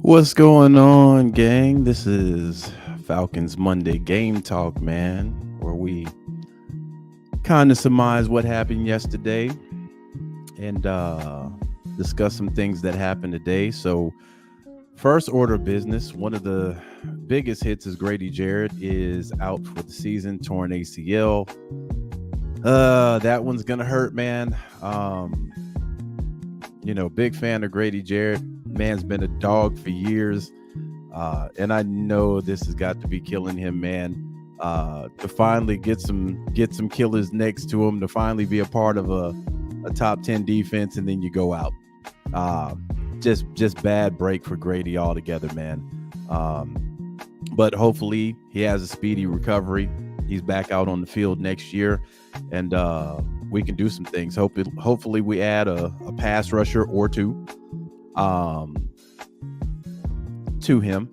What's going on, gang? This is Falcons Monday Game Talk, man, where we kind of surmise what happened yesterday and discuss some things that happened today. So, first order of business, one of the biggest hits is Grady Jarrett is out for the season, torn ACL. That one's gonna hurt, man. Big fan of Grady Jarrett. Man's been a dog for years, and I know this has got to be killing him, man. To finally get some killers next to him, to finally be a part of a top 10 defense, and then you go out. Just bad break for Grady altogether, man. But hopefully he has a speedy recovery. He's back out on the field next year, and we can do some things. Hopefully we add a pass rusher or two to him.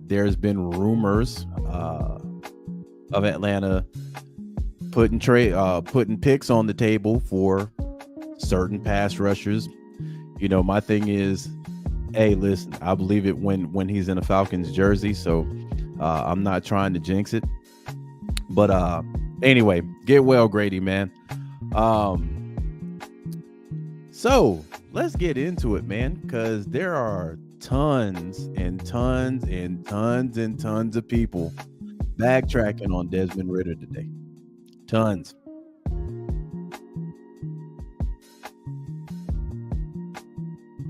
There's been rumors of Atlanta putting picks on the table for certain pass rushers. My thing is, hey, listen, I believe it when he's in a Falcons jersey, so I'm not trying to jinx it. But anyway, get well, Grady, man. So let's get into it, man, because there are tons and tons and tons and tons of people backtracking on Desmond Ridder today. Tons.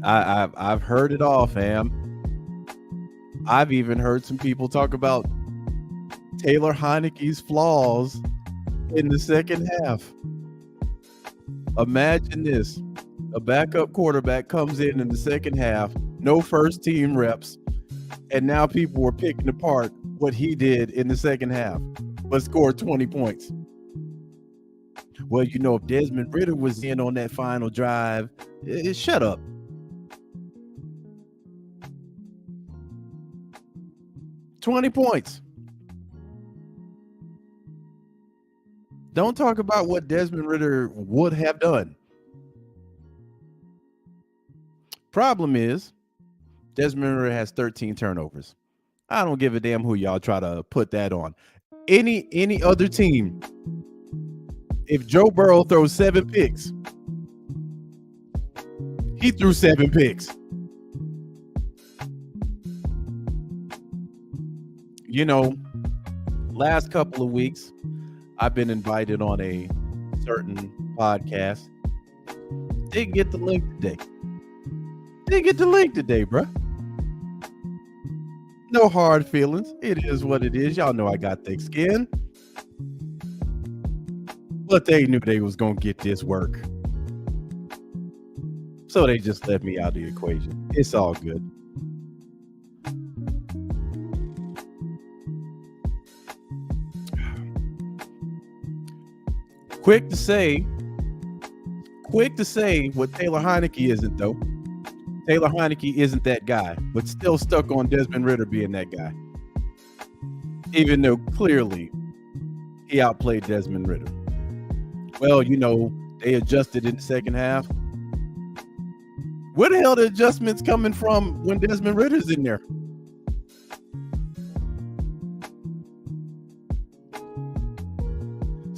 I've heard it all, fam. I've even heard some people talk about Taylor Heineke's flaws in the second half. Imagine this. A backup quarterback comes in the second half, no first team reps, And now people were picking apart what he did in the second half, but scored 20 points. Well, if Desmond Ridder was in on that final drive, shut up. $20 points. Don't talk about what Desmond Ridder would have done. Problem is, Desmond Ridder has 13 turnovers. I don't give a damn who y'all try to put that on. Any other team, if Joe Burrow throws 7 picks, he threw 7 picks. Last couple of weeks, I've been invited on a certain podcast. Didn't get the link today. Bruh. No hard feelings. It is what it is. Y'all know I got thick skin. But they knew they was going to get this work. So they just left me out of the equation. It's all good. Quick to say what Taylor Heineke isn't, though. Taylor Heineke isn't that guy, but still stuck on Desmond Ridder being that guy. Even though clearly he outplayed Desmond Ridder. Well, they adjusted in the second half. Where the hell are the adjustments coming from when Desmond Ridder's in there?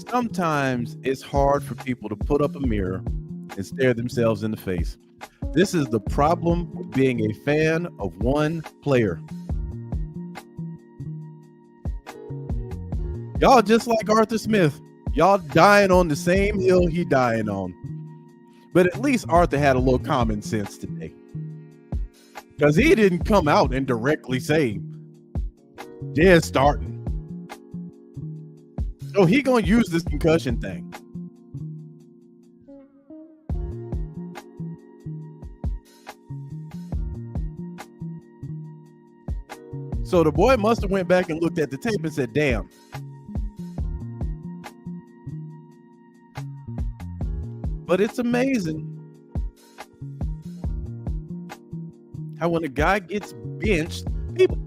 Sometimes it's hard for people to put up a mirror and stare themselves in the face. This is the problem with being a fan of one player. Y'all just like Arthur Smith. Y'all dying on the same hill he dying on. But at least Arthur had a little common sense today. Because he didn't come out and directly say, Jez starting. So he gonna use this concussion thing. So the boy must have went back and looked at the tape and said, damn. But it's amazing how when a guy gets benched,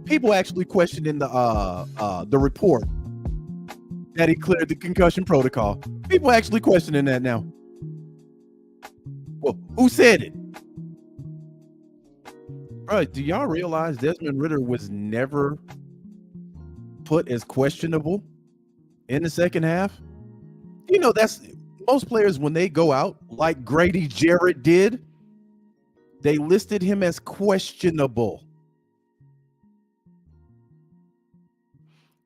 people actually question in the report that he cleared the concussion protocol. People actually questioning that now. Well, who said it? Bro, do y'all realize Desmond Ridder was never put as questionable in the second half? That's most players when they go out, like Grady Jarrett did, they listed him as questionable.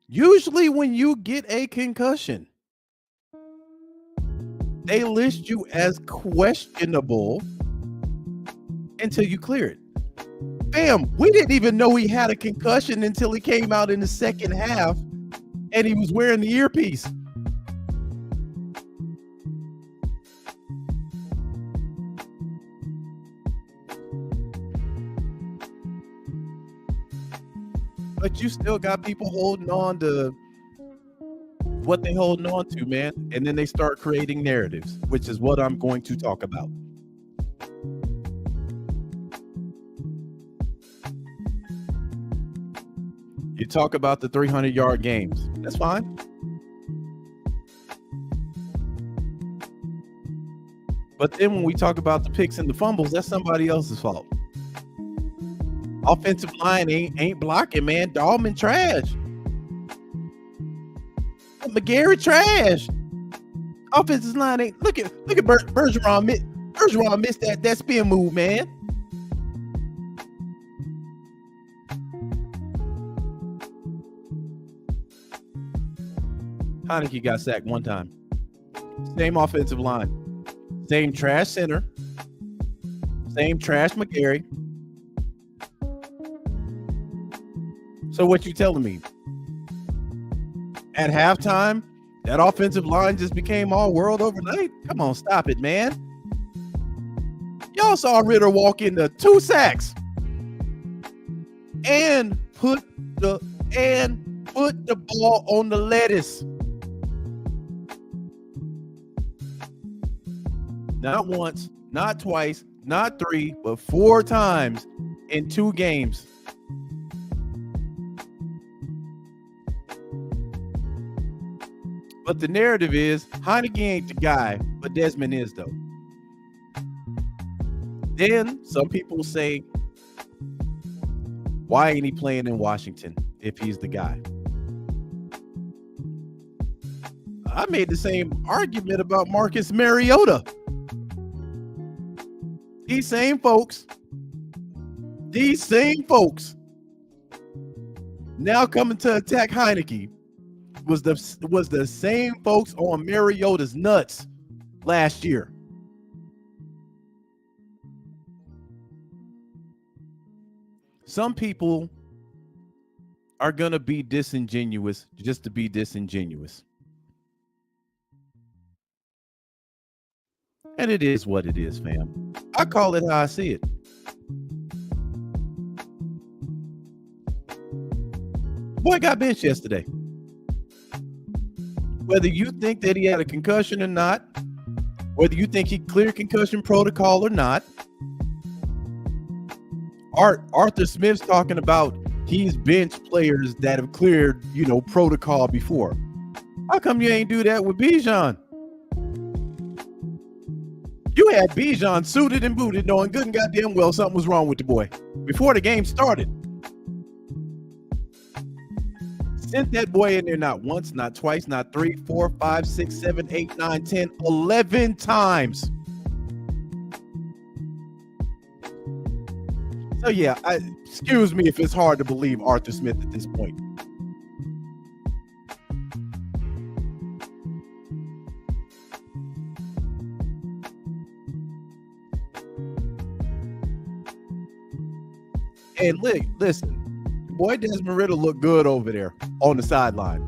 Usually when you get a concussion, they list you as questionable until you clear it. Bam, we didn't even know he had a concussion until he came out in the second half and he was wearing the earpiece. But you still got people holding on to what they holding on to, man. And then they start creating narratives, which is what I'm going to talk about. You talk about the 300-yard games. That's fine. But then when we talk about the picks and the fumbles, that's somebody else's fault. Offensive line ain't blocking, man. Dahlman trash. McGarry trash. Offensive line ain't. Look at Bergeron. Bergeron missed that spin move, man. Heineke got sacked one time. Same offensive line. Same trash center. Same trash McGarry. So what you telling me? At halftime, that offensive line just became all world overnight? Come on, stop it, man. Y'all saw Ridder walk into 2 sacks. and put the ball on the lettuce. Not once, not twice, not 3, but 4 times in 2 games. But the narrative is Heineke ain't the guy, but Desmond is, though. Then some people say, why ain't he playing in Washington if he's the guy? I made the same argument about Marcus Mariota. These same folks now coming to attack Heineke was the same folks on Mariota's nuts last year. Some people are going to be disingenuous just to be disingenuous. And it is what it is, fam. I call it how I see it. Boy got benched yesterday. Whether you think that he had a concussion or not, whether you think he cleared concussion protocol or not, Arthur Smith's talking about he's benched players that have cleared, protocol before. How come you ain't do that with Bijan? You had Bijan suited and booted, knowing good and goddamn well something was wrong with the boy before the game started. Sent that boy in there not once, not twice, not 3, 4, 5, 6, 7, 8, 9, 10, 11 times. So yeah, excuse me if it's hard to believe Arthur Smith at this point. And listen, boy Desmond Ridder looked good over there on the sideline.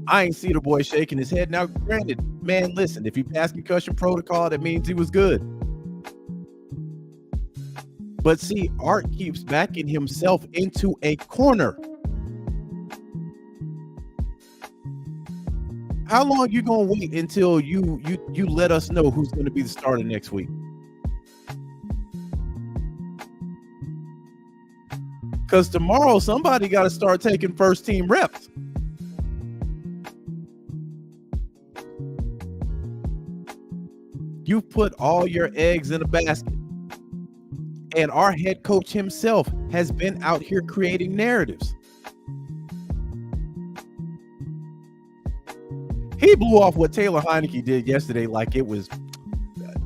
I ain't see the boy shaking his head. Now, granted, man, listen, if he passed concussion protocol, that means he was good. But see, Art keeps backing himself into a corner. How long you gonna wait until you let us know who's gonna be the starter next week? Because tomorrow somebody got to start taking first team reps. You've put all your eggs in a basket. And our head coach himself has been out here creating narratives. He blew off what Taylor Heineke did yesterday like it was,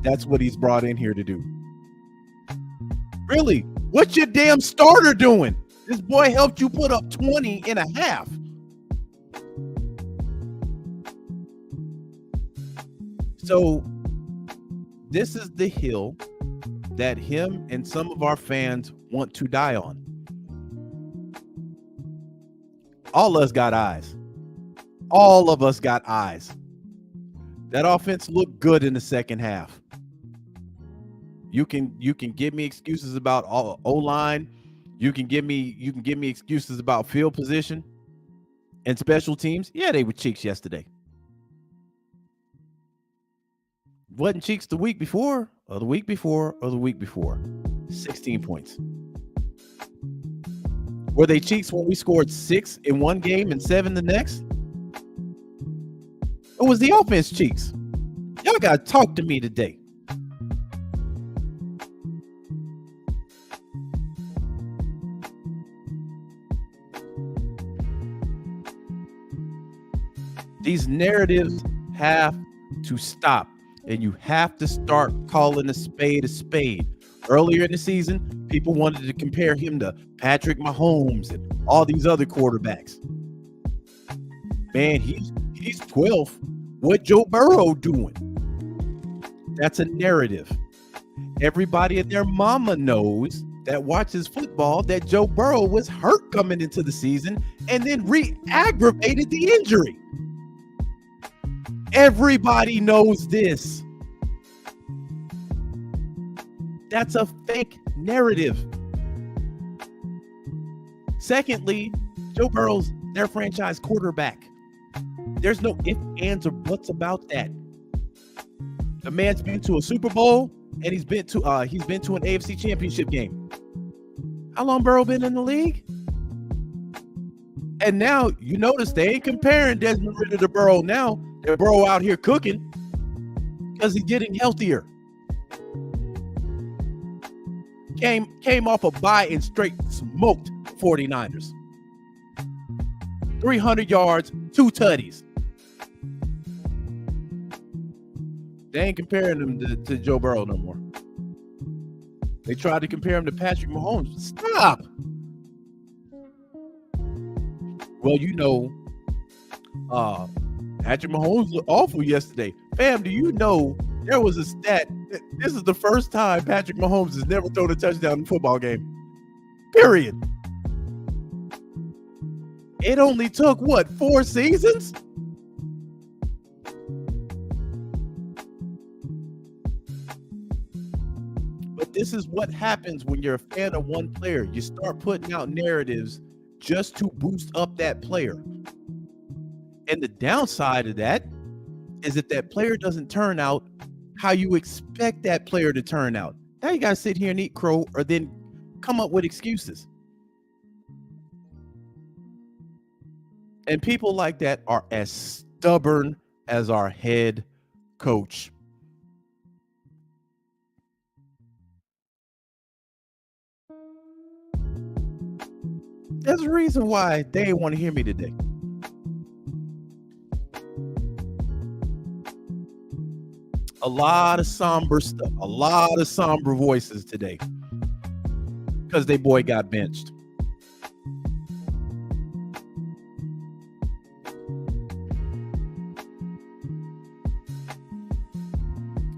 that's what he's brought in here to do. Really? What's your damn starter doing? This boy helped you put up 20 and a half. So this is the hill that him and some of our fans want to die on. All of us got eyes. All of us got eyes. That offense looked good in the second half. You can give me excuses about O-line. You can give me excuses about field position and special teams. Yeah, they were cheeks yesterday. Wasn't cheeks the week before, or the week before, or the week before. 16 points. Were they cheeks when we scored 6 in one game and 7 the next? Or was the offense cheeks? Y'all gotta talk to me today. These narratives have to stop, and you have to start calling a spade a spade. Earlier in the season, people wanted to compare him to Patrick Mahomes and all these other quarterbacks. Man, he's 12th. What Joe Burrow doing? That's a narrative. Everybody and their mama knows that watches football that Joe Burrow was hurt coming into the season and then re-aggravated the injury. Everybody knows this. That's a fake narrative. Secondly, Joe Burrow's their franchise quarterback. There's no ifs, ands, or buts about that. The man's been to a Super Bowl and he's been to an AFC Championship game. How long Burrow been in the league? And now you notice they ain't comparing Desmond Ridder to Burrow now. They're Burrow out here cooking because he's getting healthier. Came off a bye and straight smoked 49ers. 300 yards, 2 tutties. They ain't comparing him to Joe Burrow no more. They tried to compare him to Patrick Mahomes. Stop. Well, Patrick Mahomes looked awful yesterday. Fam, do you know there was a stat? This is the first time Patrick Mahomes has never thrown a touchdown in a football game. Period. It only took, 4 seasons? But this is what happens when you're a fan of one player. You start putting out narratives just to boost up that player. And the downside of that is if that player doesn't turn out how you expect that player to turn out. Now you got to sit here and eat crow or then come up with excuses. And people like that are as stubborn as our head coach. There's a reason why they didn't want to hear me today. A lot of somber stuff, a lot of somber voices today because they boy got benched.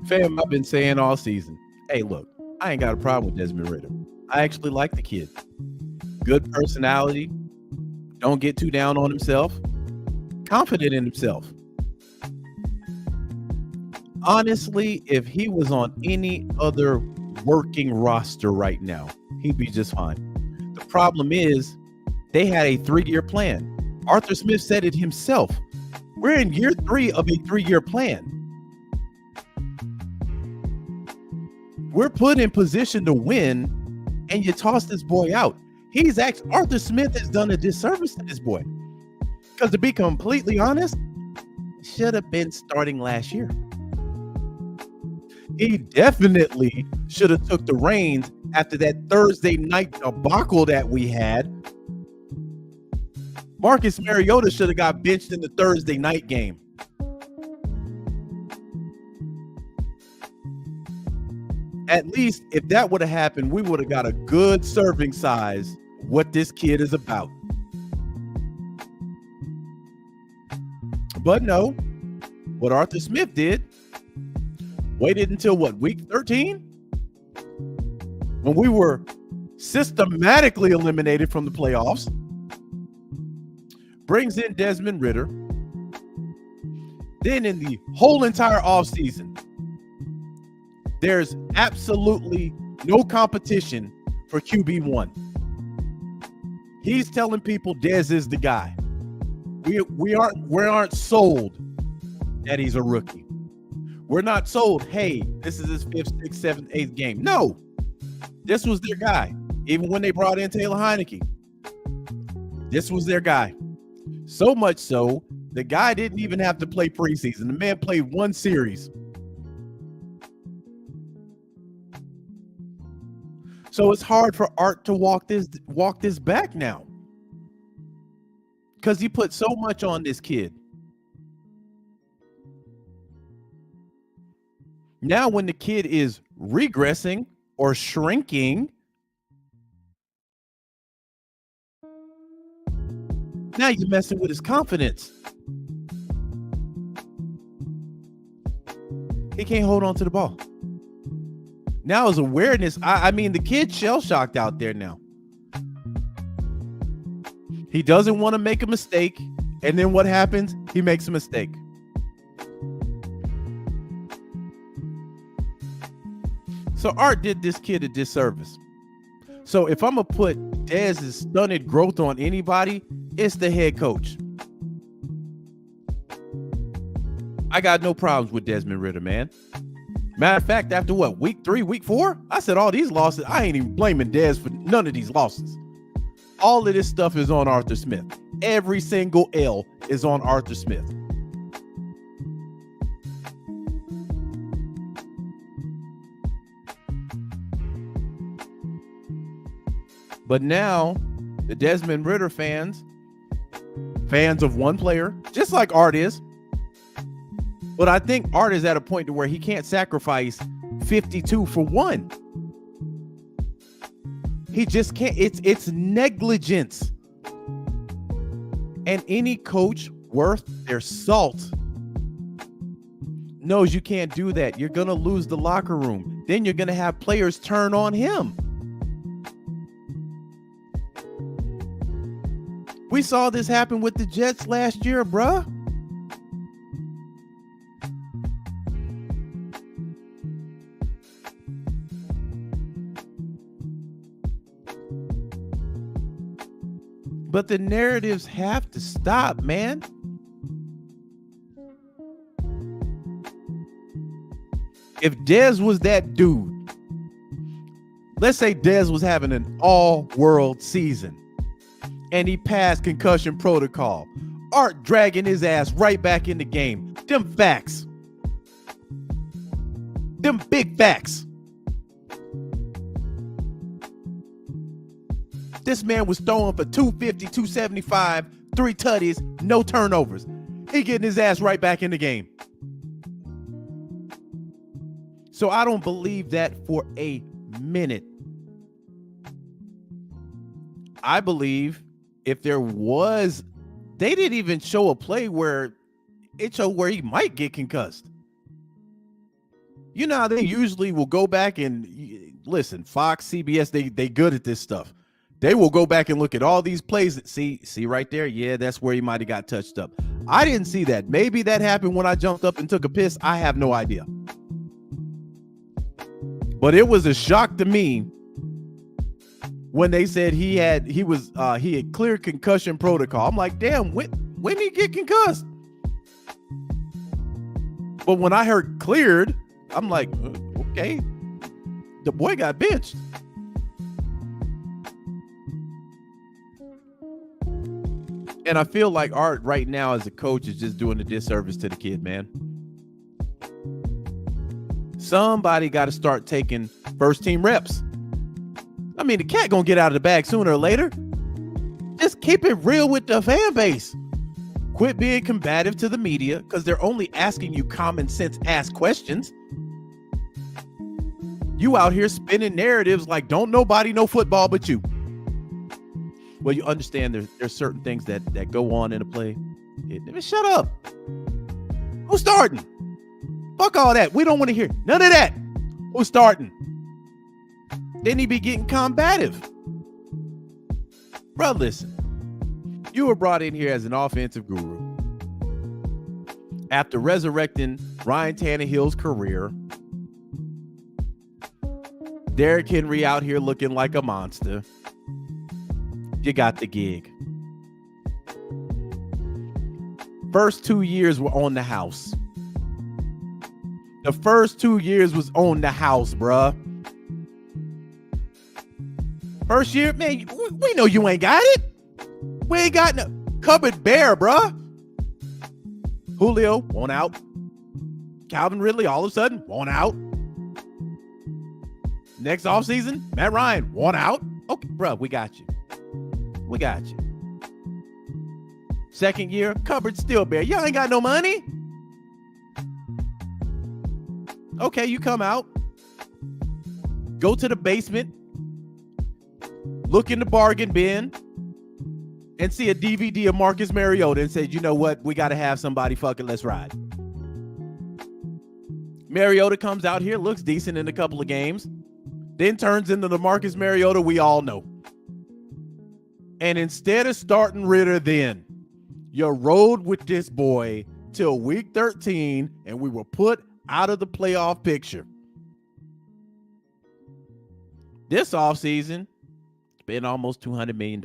Fam, I've been saying all season, hey, look, I ain't got a problem with Desmond Ridder. I actually like the kid. Good personality. Don't get too down on himself. Confident in himself. Honestly, if he was on any other working roster right now, he'd be just fine. The problem is they had a 3-year plan. Arthur Smith said it himself. We're in year 3 of a 3-year plan. We're put in position to win, and you toss this boy out. Arthur Smith has done a disservice to this boy. Because to be completely honest, he should have been starting last year. He definitely should have took the reins after that Thursday night debacle that we had. Marcus Mariota should have got benched in the Thursday night game. At least if that would have happened, we would have got a good serving size of what this kid is about. But no, what Arthur Smith did, waited until week 13? When we were systematically eliminated from the playoffs. Brings in Desmond Ridder. Then in the whole entire offseason, there's absolutely no competition for QB1. He's telling people Dez is the guy. We aren't sold that he's a rookie. We're not sold, hey, this is his 5th, 6th, 7th, 8th game. No, this was their guy. Even when they brought in Taylor Heineke, this was their guy. So much so, the guy didn't even have to play preseason. The man played 1 series. So it's hard for Art to walk this back now. Because he put so much on this kid. Now when the kid is regressing or shrinking, now you're messing with his confidence. He can't hold on to the ball. Now his awareness, I mean, the kid's shell-shocked out there now. He doesn't want to make a mistake, and then what happens? He makes a mistake. So Art did this kid a disservice. So if I'm going to put Dez's stunted growth on anybody, it's the head coach. I got no problems with Desmond Ridder, man. Matter of fact, after what, week 3, week 4? I said all these losses, I ain't even blaming Dez for none of these losses. All of this stuff is on Arthur Smith. Every single L is on Arthur Smith. But now, the Desmond Ridder fans of one player, just like Art is. But I think Art is at a point to where he can't sacrifice 52 for one. He just can't. It's negligence. And any coach worth their salt knows you can't do that. You're going to lose the locker room. Then you're going to have players turn on him. We saw this happen with the Jets last year, bruh. But the narratives have to stop, man. If Dez was that dude, let's say Dez was having an all-world season and he passed concussion protocol, Art dragging his ass right back in the game. Them facts. Them big facts. This man was throwing for 250, 275, 3 tutties, no turnovers. He getting his ass right back in the game. So I don't believe that for a minute. I believe if there was, they didn't even show a play where it showed where he might get concussed. You know how they usually will go back and listen, Fox, CBS, they good at this stuff. They will go back and look at all these plays that see right there. Yeah, that's where he might have got touched up. I didn't see that. Maybe that happened when I jumped up and took a piss. I have no idea. But it was a shock to me when they said he had cleared concussion protocol. I'm like, damn, when did he get concussed? But when I heard cleared, I'm like, okay, the boy got benched. And I feel like Art right now as a coach is just doing a disservice to the kid, man. Somebody got to start taking first team reps. I mean, the cat gonna get out of the bag sooner or later. Just keep it real with the fan base. Quit being combative to the media because they're only asking you common sense ass questions. You out here spinning narratives like don't nobody know football but you. Well, you understand there's certain things that go on in a play. Shut up. Who's starting? Fuck all that. We don't want to hear none of that. Who's starting? Then he be getting combative. Bro, listen. You were brought in here as an offensive guru. After resurrecting Ryan Tannehill's career, Derrick Henry out here looking like a monster. You got the gig. First 2 years were on the house. The first 2 years was on the house, bruh. First year, man, we know you ain't got it. We ain't got no cupboard bare, bruh. Julio, won't out. Calvin Ridley, all of a sudden, won't out. Next offseason, Matt Ryan, won't out. Okay, bruh, we got you. We got you. Second year, cupboard still bare. Y'all ain't got no money. Okay, you come out. Go to the basement. Look in the bargain bin. And see a DVD of Marcus Mariota and say, you know what? We got to have somebody fucking let's ride. Mariota comes out here, looks decent in a couple of games. Then turns into the Marcus Mariota we all know. And instead of starting Ridder then, you rode with this boy till week 13 and we were put out of the playoff picture. This offseason, spend almost $200 million.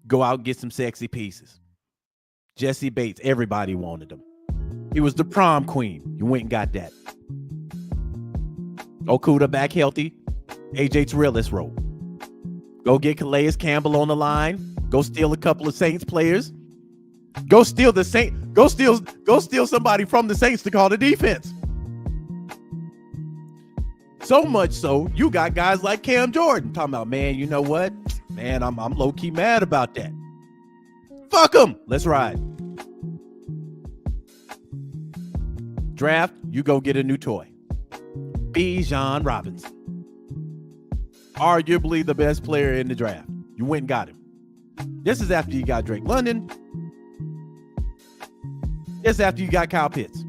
Go out and get some sexy pieces. Jesse Bates, everybody wanted him. He was the prom queen. You went and got that. Okuda back healthy. AJ Terrell, let's roll. Go get Calais Campbell on the line. Go steal a couple of Saints players. Go steal the Saints. Go steal somebody from the Saints to call the defense. So much so, you got guys like Cam Jordan talking about, man, you know what? Man, I'm low-key mad about that. Fuck them. Let's ride. Draft, you go get a new toy. Bijan Robinson. Arguably the best player in the draft. You went and got him. This is after you got Drake London. This is after you got Kyle Pitts.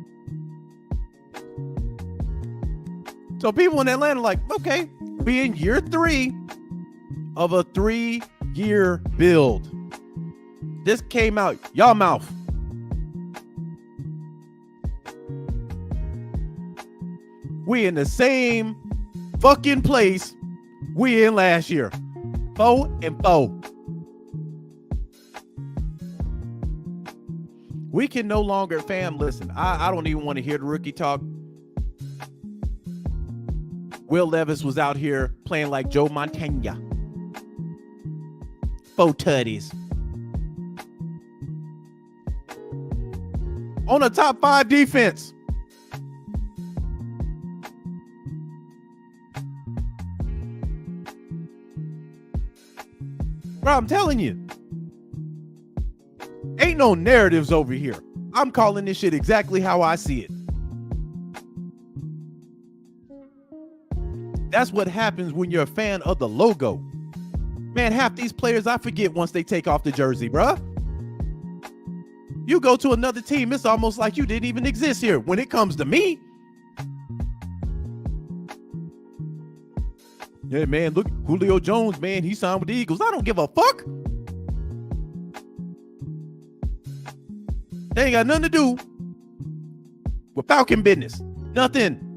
So people in Atlanta are like, okay, we in year 3 of a 3-year build. This came out y'all mouth. We in the same fucking place we in last year. 4-4. We can no longer, fam, listen, I don't even want to hear the rookie talk. Will Levis was out here playing like Joe Montana. 4 tutties. On a top 5 defense. Bro, I'm telling you. Ain't no narratives over here. I'm calling this shit exactly how I see it. That's what happens when you're a fan of the logo. Man, half these players I forget once they take off the jersey, bruh. You go to another team, it's almost like you didn't even exist here. When it comes to me, yeah, man, look, Julio Jones, man, he signed with the Eagles. I don't give a fuck. They ain't got nothing to do with Falcon business. Nothing.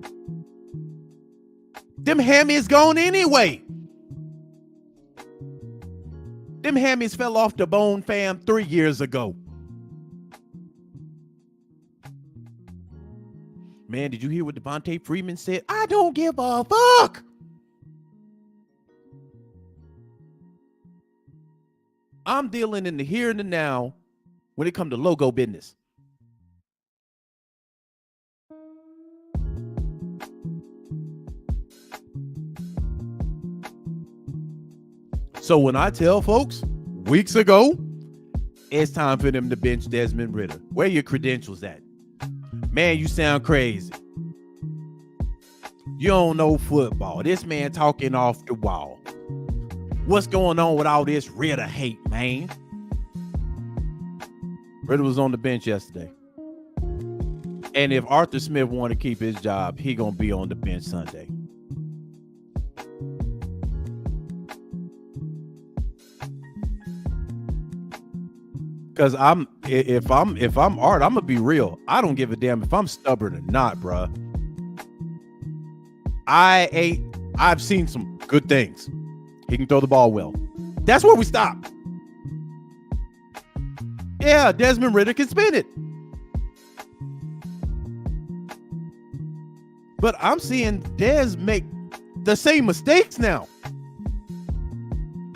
Them hammies gone anyway. Them hammies fell off the bone, fam, 3 years ago. Man, did you hear what Devontae Freeman said? I don't give a fuck. I'm dealing in the here and the now when it comes to logo business. So when I tell folks weeks ago, it's time for them to bench Desmond Ridder. Where are your credentials at? Man, you sound crazy. You don't know football. This man talking off the wall. What's going on with all this Ridder hate, man? Ridder was on the bench yesterday. And if Arthur Smith want to keep his job, he going to be on the bench Sunday. Cause if I'm Art, I'm gonna be real. I don't give a damn if I'm stubborn or not, bruh. I've seen some good things. He can throw the ball well. That's where we stop. Yeah, Desmond Ridder can spin it. But I'm seeing Dez make the same mistakes now.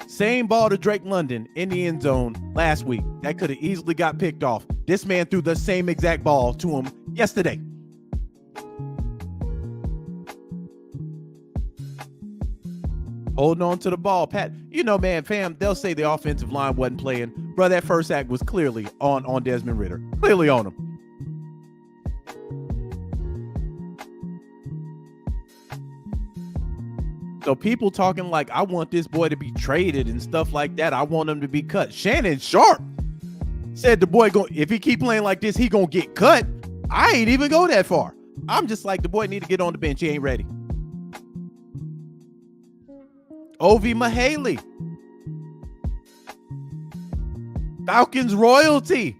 Same ball to Drake London in the end zone last week. That could have easily got picked off. This man threw the same exact ball to him yesterday. Holding on to the ball, Pat. You know, man, fam, they'll say the offensive line wasn't playing. Bro, that first act was clearly on Desmond Ridder. Clearly on him. So people talking like, I want this boy to be traded and stuff like that. I want him to be cut. Shannon Sharp said the boy, if he keep playing like this, he gonna get cut. I ain't even go that far. I'm just like, the boy need to get on the bench. He ain't ready. Ovi Mahaley, Falcons royalty,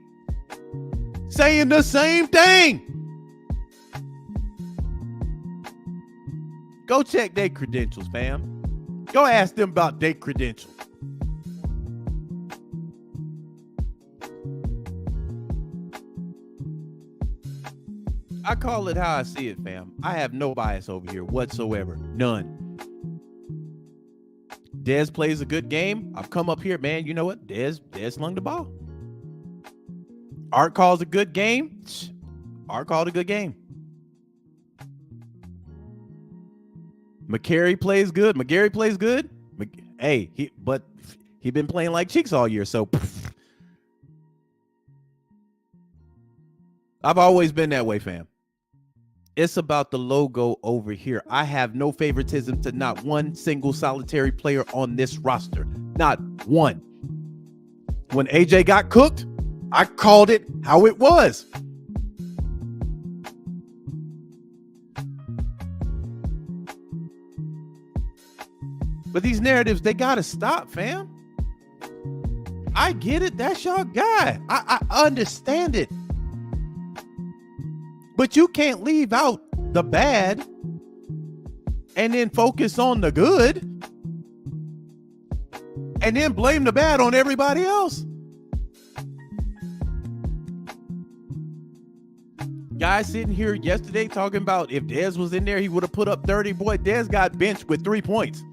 saying the same thing. Go check their credentials, fam. Go ask them about their credentials. I call it how I see it, fam. I have no bias over here whatsoever. None. Dez plays a good game. I've come up here, man. You know what? Dez slung the ball. Art calls a good game. Art called a good game. McCary plays good. McGarry plays good. Hey, he been playing like cheeks all year, so I've always been that way, fam. It's about the logo over here. I have no favoritism to not one single solitary player on this roster. Not one. When AJ got cooked, I called it how it was. But these narratives, they got to stop, fam. I get it. That's your guy. I understand it. But you can't leave out the bad and then focus on the good and then blame the bad on everybody else. Guy sitting here yesterday talking about if Dez was in there, he would have put up 30. Boy, Dez got benched with 3 points.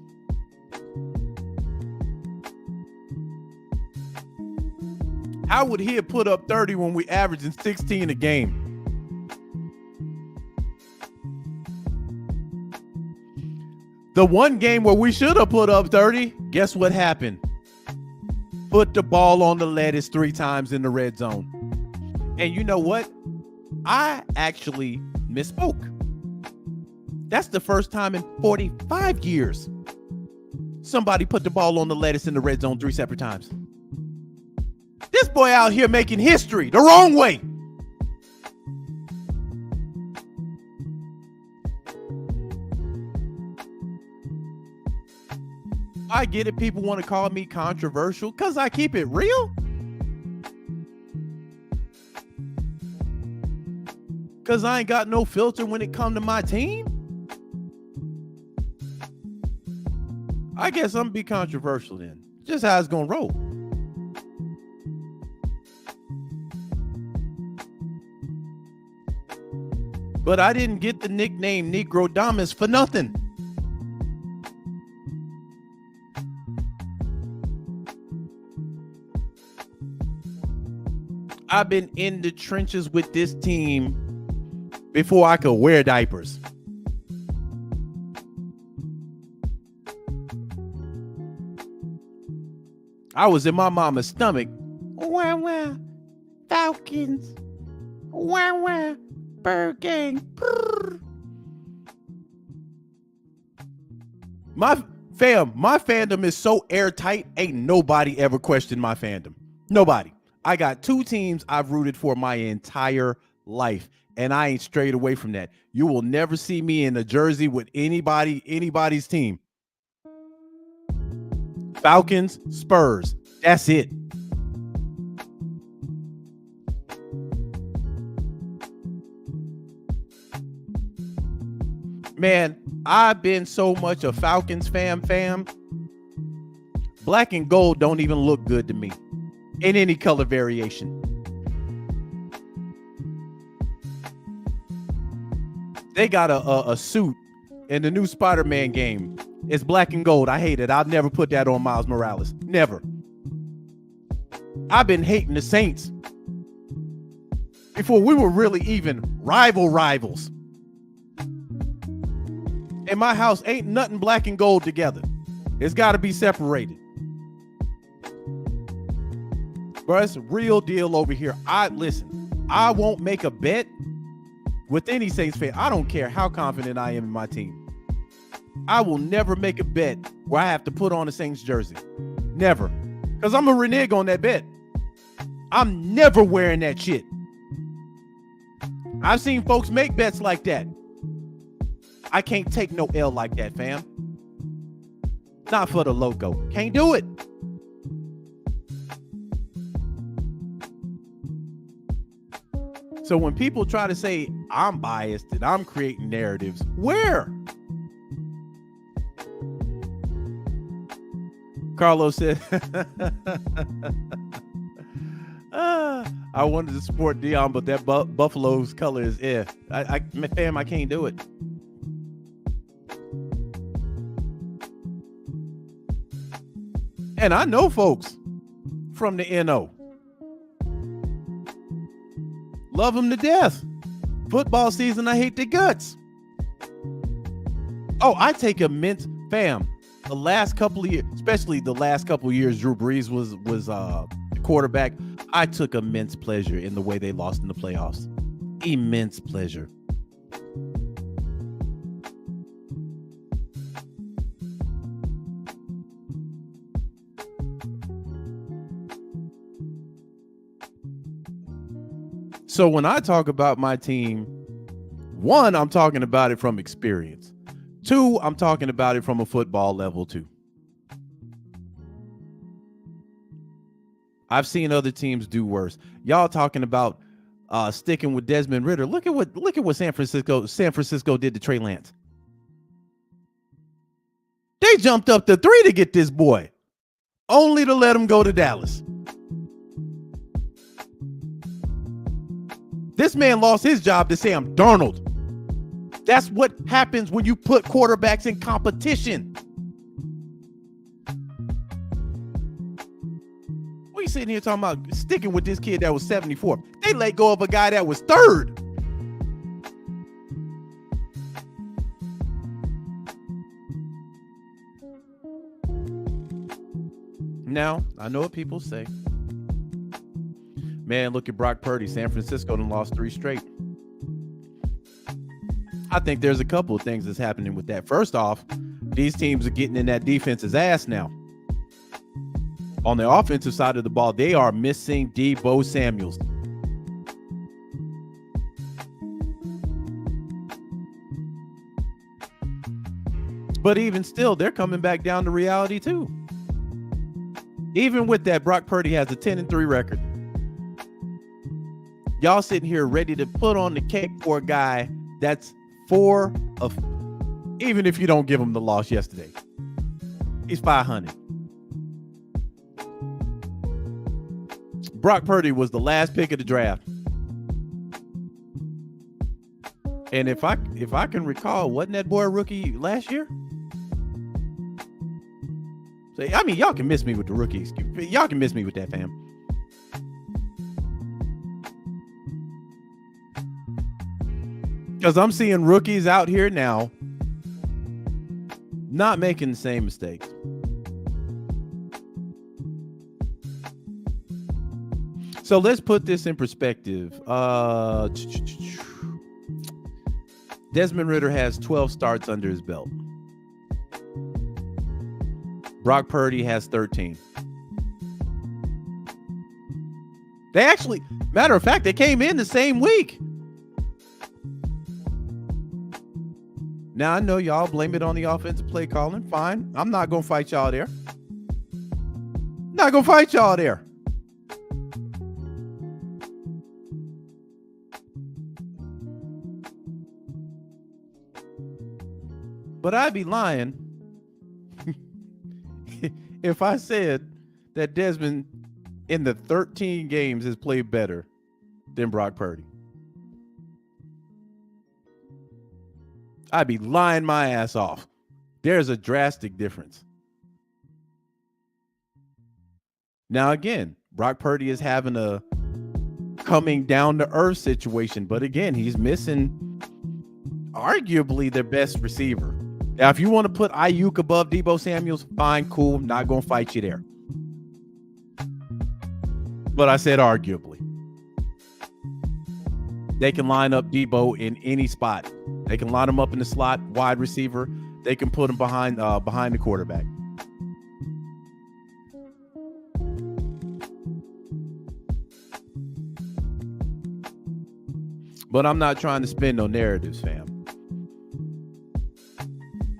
How would he have put up 30 when we averaging 16 a game? The one game where we should have put up 30, guess what happened? Put the ball on the lettuce 3 times in the red zone. And you know what? I actually misspoke. That's the first time in 45 years somebody put the ball on the lettuce in the red zone 3 separate times. This boy out here making history the wrong way. I get it. People want to call me controversial because I keep it real. Because I ain't got no filter when it come to my team. I guess I'm going to be controversial then. Just how it's going to roll. But I didn't get the nickname Negro Damas for nothing. I've been in the trenches with this team before I could wear diapers. I was in my mama's stomach. Wah, wah, Falcons. Wah, wah, Bird Gang. Brrr. My fandom is so airtight, ain't nobody ever questioned my fandom. Nobody. I got 2 teams I've rooted for my entire life, and I ain't strayed away from that. You will never see me in a jersey with anybody's team. Falcons, Spurs. That's it. Man, I've been so much a Falcons fam. Black and gold don't even look good to me in any color variation. They got a suit in the new Spider-Man game. It's black and gold. I hate it. I'll never put that on Miles Morales. Never. I've been hating the Saints before we were really even rivals. In my house, ain't nothing black and gold together. It's got to be separated. Bro, it's a real deal over here. I won't make a bet with any Saints fan. I don't care how confident I am in my team. I will never make a bet where I have to put on a Saints jersey. Never. Because I'm a renege on that bet. I'm never wearing that shit. I've seen folks make bets like that. I can't take no L like that, fam. Not for the logo. Can't do it. So when people try to say I'm biased and I'm creating narratives, where? Carlos said, I wanted to support Dion, but that Buffalo's color is fam, I can't do it. And I know folks from the NO. Love them to death. Football season, I hate their guts. Oh, I take immense, fam. The last couple of years, especially the last couple of years, Drew Brees was quarterback. I took immense pleasure in the way they lost in the playoffs. Immense pleasure. So when I talk about my team, one, I'm talking about it from experience. Two, I'm talking about it from a football level too. I've seen other teams do worse. Y'all talking about sticking with Desmond Ridder. Look at what San Francisco did to Trey Lance. They jumped up to 3 to get this boy, only to let him go to Dallas. This man lost his job to Sam Darnold. That's what happens when you put quarterbacks in competition. What are you sitting here talking about sticking with this kid that was 74? They let go of a guy that was 3rd. Now, I know what people say. Man, look at Brock Purdy. San Francisco done lost 3 straight. I think there's a couple of things that's happening with that. First off, these teams are getting in that defense's ass now. On the offensive side of the ball, they are missing Deebo Samuels. But even still, they're coming back down to reality too. Even with that, Brock Purdy has a 10-3 record. Y'all sitting here ready to put on the cake for a guy that's 4 of, even if you don't give him the loss yesterday, he's 500. Brock Purdy was the last pick of the draft. And if I can recall, wasn't that boy a rookie last year? So, I mean, y'all can miss me with the rookies. Y'all can miss me with that, fam. Because I'm seeing rookies out here now not making the same mistakes. So let's put this in perspective. Desmond Ridder has 12 starts under his belt. Brock Purdy has 13. They actually, matter of fact, they came in the same week. Now, I know y'all blame it on the offensive play calling. Fine. I'm not going to fight y'all there. Not going to fight y'all there. But I'd be lying if I said that Desmond in the 13 games has played better than Brock Purdy. I'd be lying my ass off. There's a drastic difference. Now, again, Brock Purdy is having a coming down to earth situation, but again, he's missing arguably their best receiver. Now, if you want to put Ayuk above Deebo Samuels, fine, cool. Not going to fight you there. But I said arguably. They can line up Deebo in any spot. They can line him up in the slot, wide receiver. They can put him behind the quarterback. But I'm not trying to spin no narratives, fam.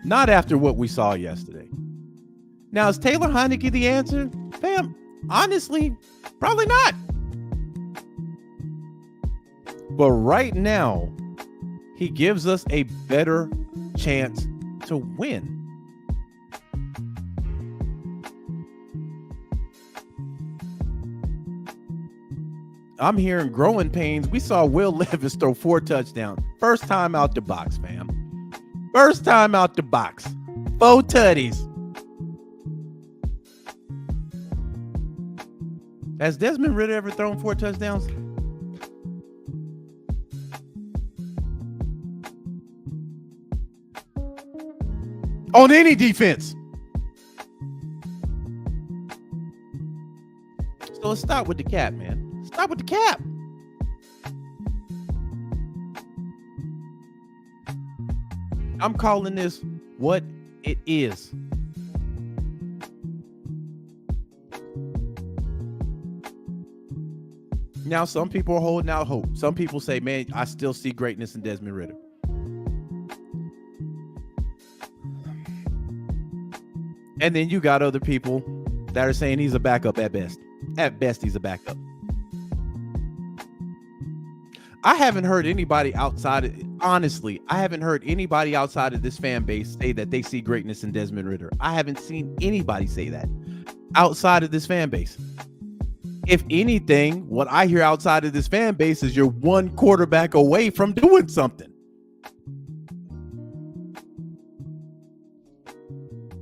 Not after what we saw yesterday. Now, is Taylor Heineke the answer? Fam, honestly, probably not. But right now, he gives us a better chance to win. I'm hearing growing pains. We saw Will Levis throw 4 touchdowns. First time out the box, fam. First time out the box. 4 tutties. Has Desmond Ridder ever thrown 4 touchdowns? On any defense. So let's start with the cap, man. Start with the cap. I'm calling this what it is. Now, some people are holding out hope. Some people say, man, I still see greatness in Desmond Ridder. And then you got other people that are saying he's a backup at best. At best, he's a backup. I haven't heard anybody outside of, honestly, I haven't heard anybody outside of this fan base say that they see greatness in Desmond Ridder. I haven't seen anybody say that outside of this fan base. If anything, what I hear outside of this fan base is you're one quarterback away from doing something.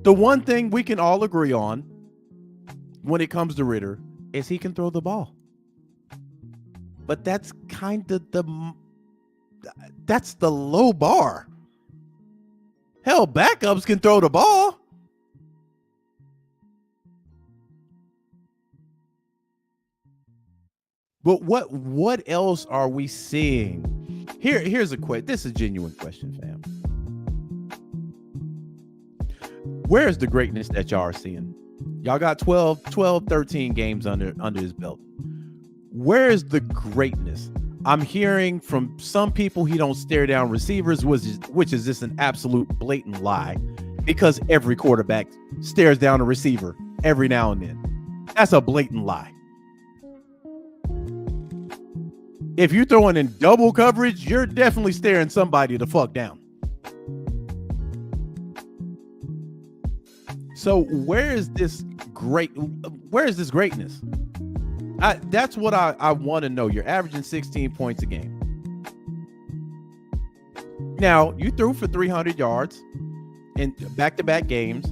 The one thing we can all agree on when it comes to Ridder is he can throw the ball. But that's kind of that's the low bar. Hell, backups can throw the ball. But what else are we seeing? Here's a question. This is a genuine question, fam. Where's the greatness that y'all are seeing? Y'all got 12, 13 games under his belt. Where's the greatness? I'm hearing from some people he don't stare down receivers, which is just an absolute blatant lie, because every quarterback stares down a receiver every now and then. That's a blatant lie. If you're throwing in double coverage, you're definitely staring somebody the fuck down. So where is this greatness? That's what I want to know. You're averaging 16 points a game. Now, you threw for 300 yards in back-to-back games.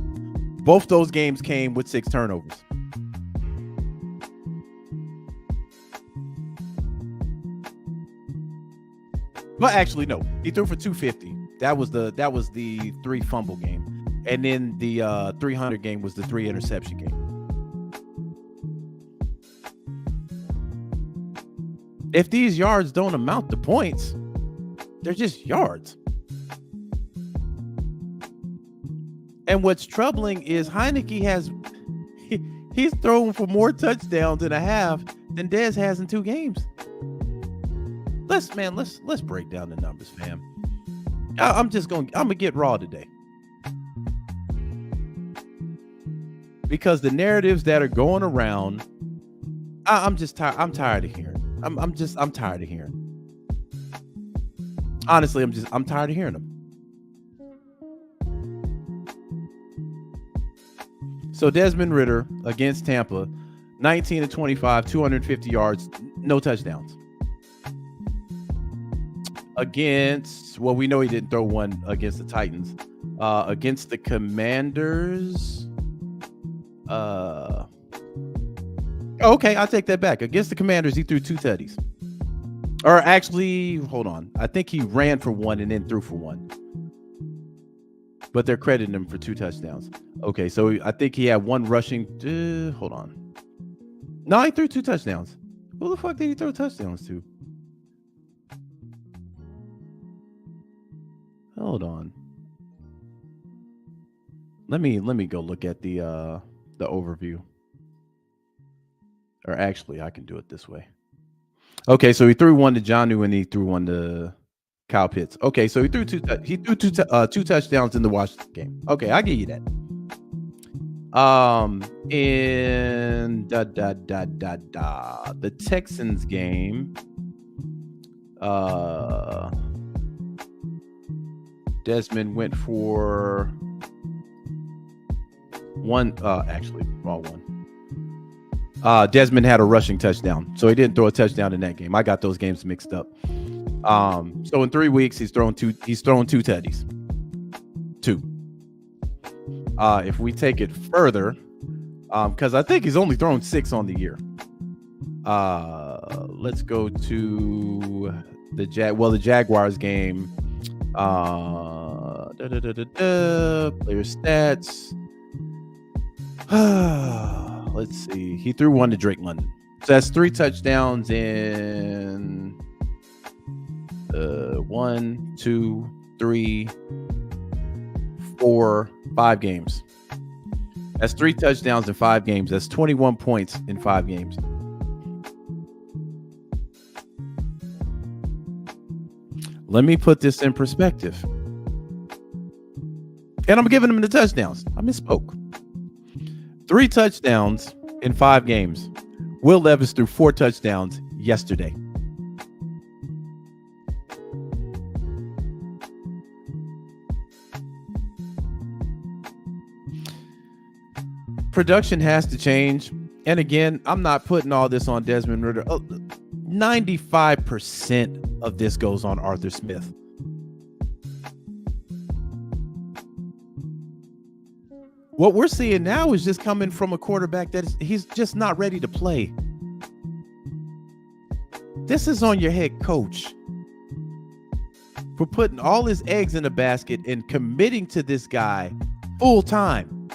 Both those games came with 6 turnovers. Well, actually, no. He threw for 250. That was the 3 fumble game. And then the 300 game was the 3 interception game. If these yards don't amount to points, they're just yards. And what's troubling is Heineke he's thrown for more touchdowns in a half than Dez has in 2 games. Let's break down the numbers, fam. I'm gonna get raw today. Because the narratives that are going around, I'm tired of hearing. I'm tired of hearing. Honestly, I'm tired of hearing them. So Desmond Ridder against Tampa, 19 to 25, 250 yards, no touchdowns. Against, well, we know he didn't throw one against the Titans. Against the Commanders. Okay, I'll take that back. Against the Commanders, he threw 2 tutties. Or actually, hold on. I think he ran for 1 and then threw for 1. But they're crediting him for 2 touchdowns. Okay, so I think he had 1 rushing. Hold on. No, he threw 2 touchdowns. Who the fuck did he throw touchdowns to? Hold on. Let me go look at the overview. Or actually, I can do it this way. Okay, so he threw 1 to Jonnu and he threw 1 to Kyle Pitts. Okay, so he threw two touchdowns in the Washington game. Okay, I'll give you that. In the Texans game, Desmond went for 1. Actually, wrong one. Desmond had a rushing touchdown, so he didn't throw a touchdown in that game. I got those games mixed up. So in 3 weeks, he's thrown two tutties. Two. If we take it further, because I think he's only thrown 6 on the year. Let's go to the Jaguars game. Player stats. Let's see. He threw 1 to Drake London. So that's 3 touchdowns in 1, 2, 3, 4, 5 games. That's 3 touchdowns in 5 games. That's 21 points in 5 games. Let me put this in perspective. And I'm giving him the touchdowns. I misspoke. 3 touchdowns in 5 games. Will Levis threw 4 touchdowns yesterday. Production has to change. And again, I'm not putting all this on Desmond Ridder. 95% of this goes on Arthur Smith. What we're seeing now is just coming from a quarterback he's just not ready to play. This is on your head coach for putting all his eggs in a basket and committing to this guy full time.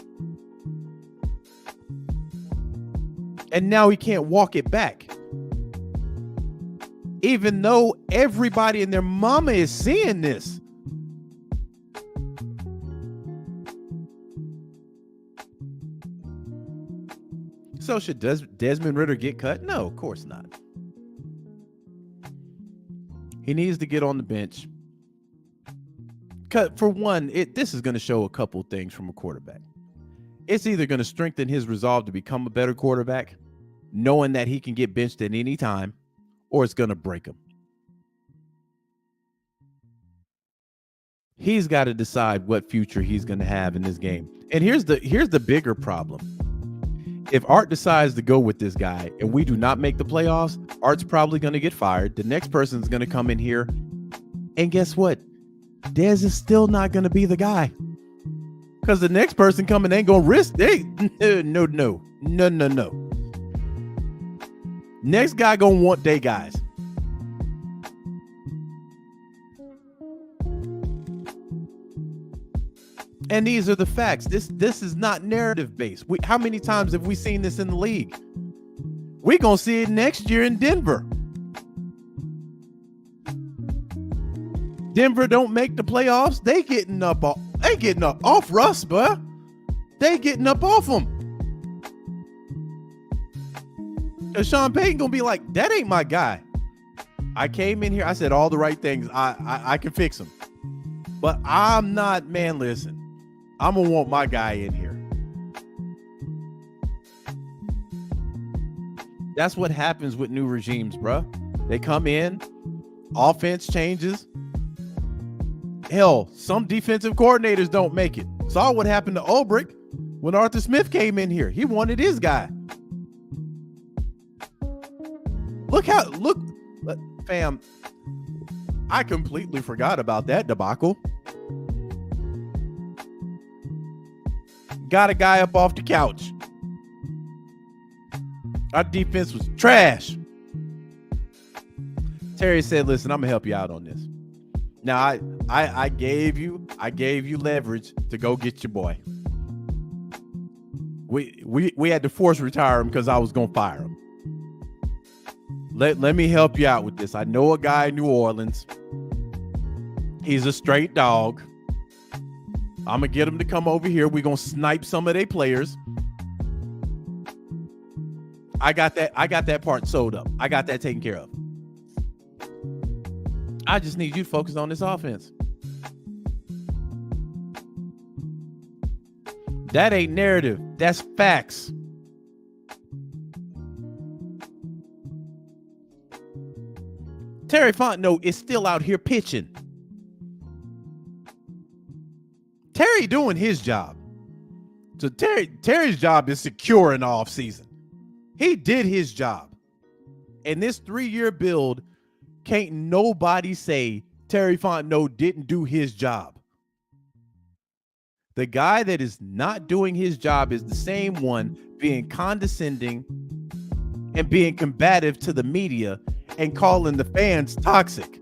And now he can't walk it back. Even though everybody and their mama is seeing this. So should Desmond Ridder get cut? No, of course not. He needs to get on the bench. For one, this is going to show a couple things from a quarterback. It's either going to strengthen his resolve to become a better quarterback, knowing that he can get benched at any time, or it's going to break him. He's got to decide what future he's going to have in this game. And here's the bigger problem. If Art decides to go with this guy and we do not make the playoffs, Art's probably going to get fired. The next person's going to come in here. And guess what? Dez is still not going to be the guy. Because the next person coming ain't going to risk. No. Next guy going to want day guys. And these are the facts. This is not narrative based. How many times have we seen this in the league? We're going to see it next year in Denver. Denver don't make the playoffs. They getting up off Russ, bro. They getting up off him. And Sean Payton going to be like, that ain't my guy. I came in here. I said all the right things. I can fix him. But I'm not, man, listen. I'm going to want my guy in here. That's what happens with new regimes, bro. They come in, offense changes. Hell, some defensive coordinators don't make it. Saw what happened to Ulbrich when Arthur Smith came in here. He wanted his guy. Look, fam, I completely forgot about that debacle. Got a guy up off the couch. Our defense was trash. Terry said, listen, I'm gonna help you out on this. Now I gave you leverage to go get your boy. We had to force retire him because I was gonna fire him. Let me help you out with this. I know a guy in New Orleans. He's a straight dog. I'm going to get him to come over here. We're going to snipe some of their players. I got that part sewed up. I got that taken care of. I just need you to focus on this offense. That ain't narrative. That's facts. Terry Fontenot is still out here pitching. Terry doing his job. So Terry's job is secure in the offseason. He did his job. And this 3-year build, can't nobody say Terry Fontenot didn't do his job. The guy that is not doing his job is the same one being condescending and being combative to the media and calling the fans toxic.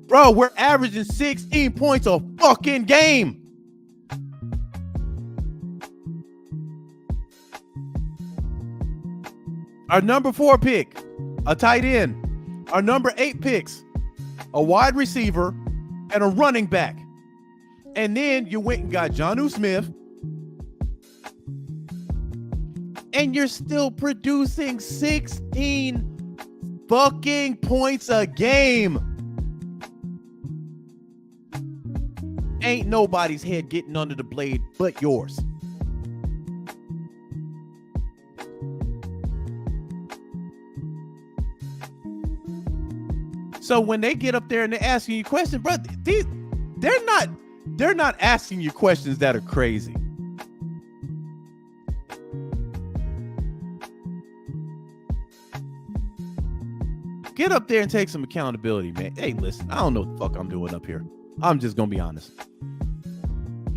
Bro, we're averaging 16 points a fucking game. Our number 4 pick, a tight end. Our number 8 picks, a wide receiver and a running back. And then you went and got Jonnu Smith. And you're still producing 16 fucking points a game. Ain't nobody's head getting under the blade but yours. So when they get up there and they're asking you questions, bro, they're not asking you questions that are crazy. Get up there and take some accountability, man. Hey, listen, I don't know what the fuck I'm doing up here. I'm just gonna be honest.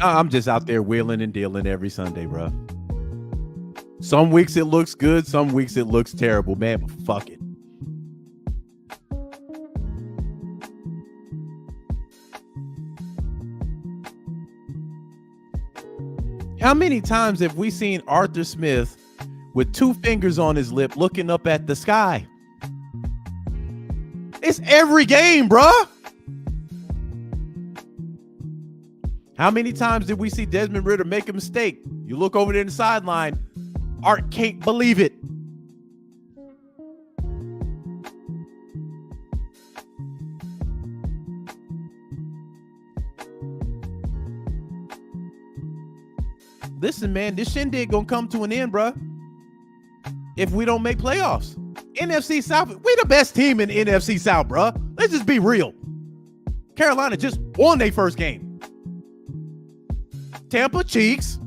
I'm just out there wheeling and dealing every Sunday, bro. Some weeks it looks good, some weeks it looks terrible, man, but fuck it. How many times have we seen Arthur Smith with 2 fingers on his lip looking up at the sky? It's every game, bruh. How many times did we see Desmond Ridder make a mistake? You look over there in the sideline, Art can't believe it. Listen, man, this shindig gonna come to an end, bruh. If we don't make playoffs. NFC South, we the best team in the NFC South, bruh. Let's just be real. Carolina just won their first game. Tampa cheeks.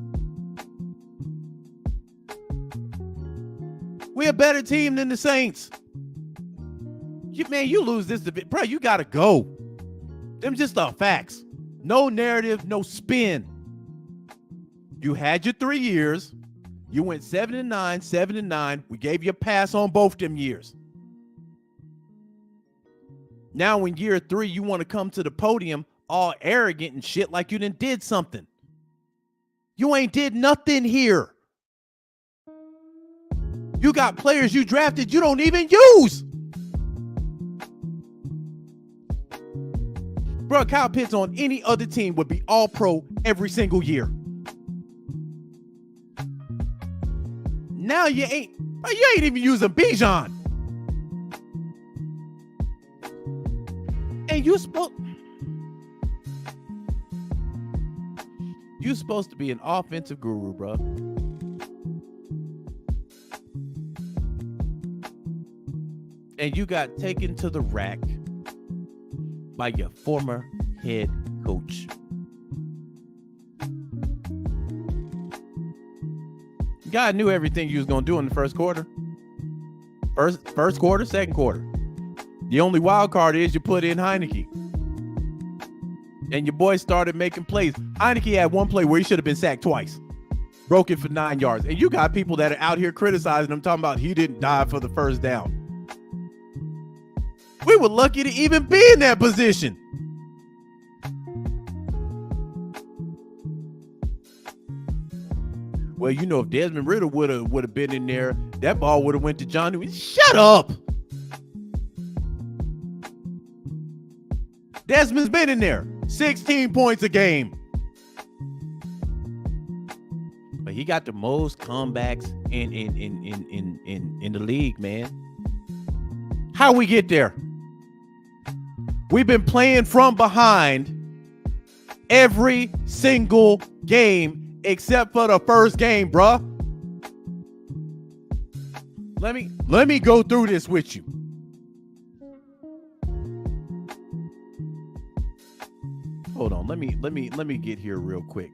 We're a better team than the Saints. You lose this division, bro, you gotta go. Them just the facts. No narrative, no spin. You had your 3 years. You went 7-9, 7-9. We gave you a pass on both them years. Now in year 3, you want to come to the podium all arrogant and shit like you done did something. You ain't did nothing here. You got players you drafted you don't even use. Bro, Kyle Pitts on any other team would be all pro every single year. Now you ain't even using Bijan. And you're supposed to be an offensive guru, bro. And you got taken to the rack by your former head coach. God knew everything you was going to do in the first quarter. First quarter, second quarter. The only wild card is you put in Heineke. And your boy started making plays. Heineke had one play where he should have been sacked twice. Broke it for 9 yards. And you got people that are out here criticizing him, talking about he didn't dive for the first down. We were lucky to even be in that position. Well, you know, if Desmond Ridder would have been in there, that ball would have went to Jonnu. Shut up. Desmond's been in there. 16 points a game. But he got the most comebacks in the league, man. How we get there? We've been playing from behind every single game except for the first game, bruh. Let me go through this with you. Hold on. Let me get here real quick.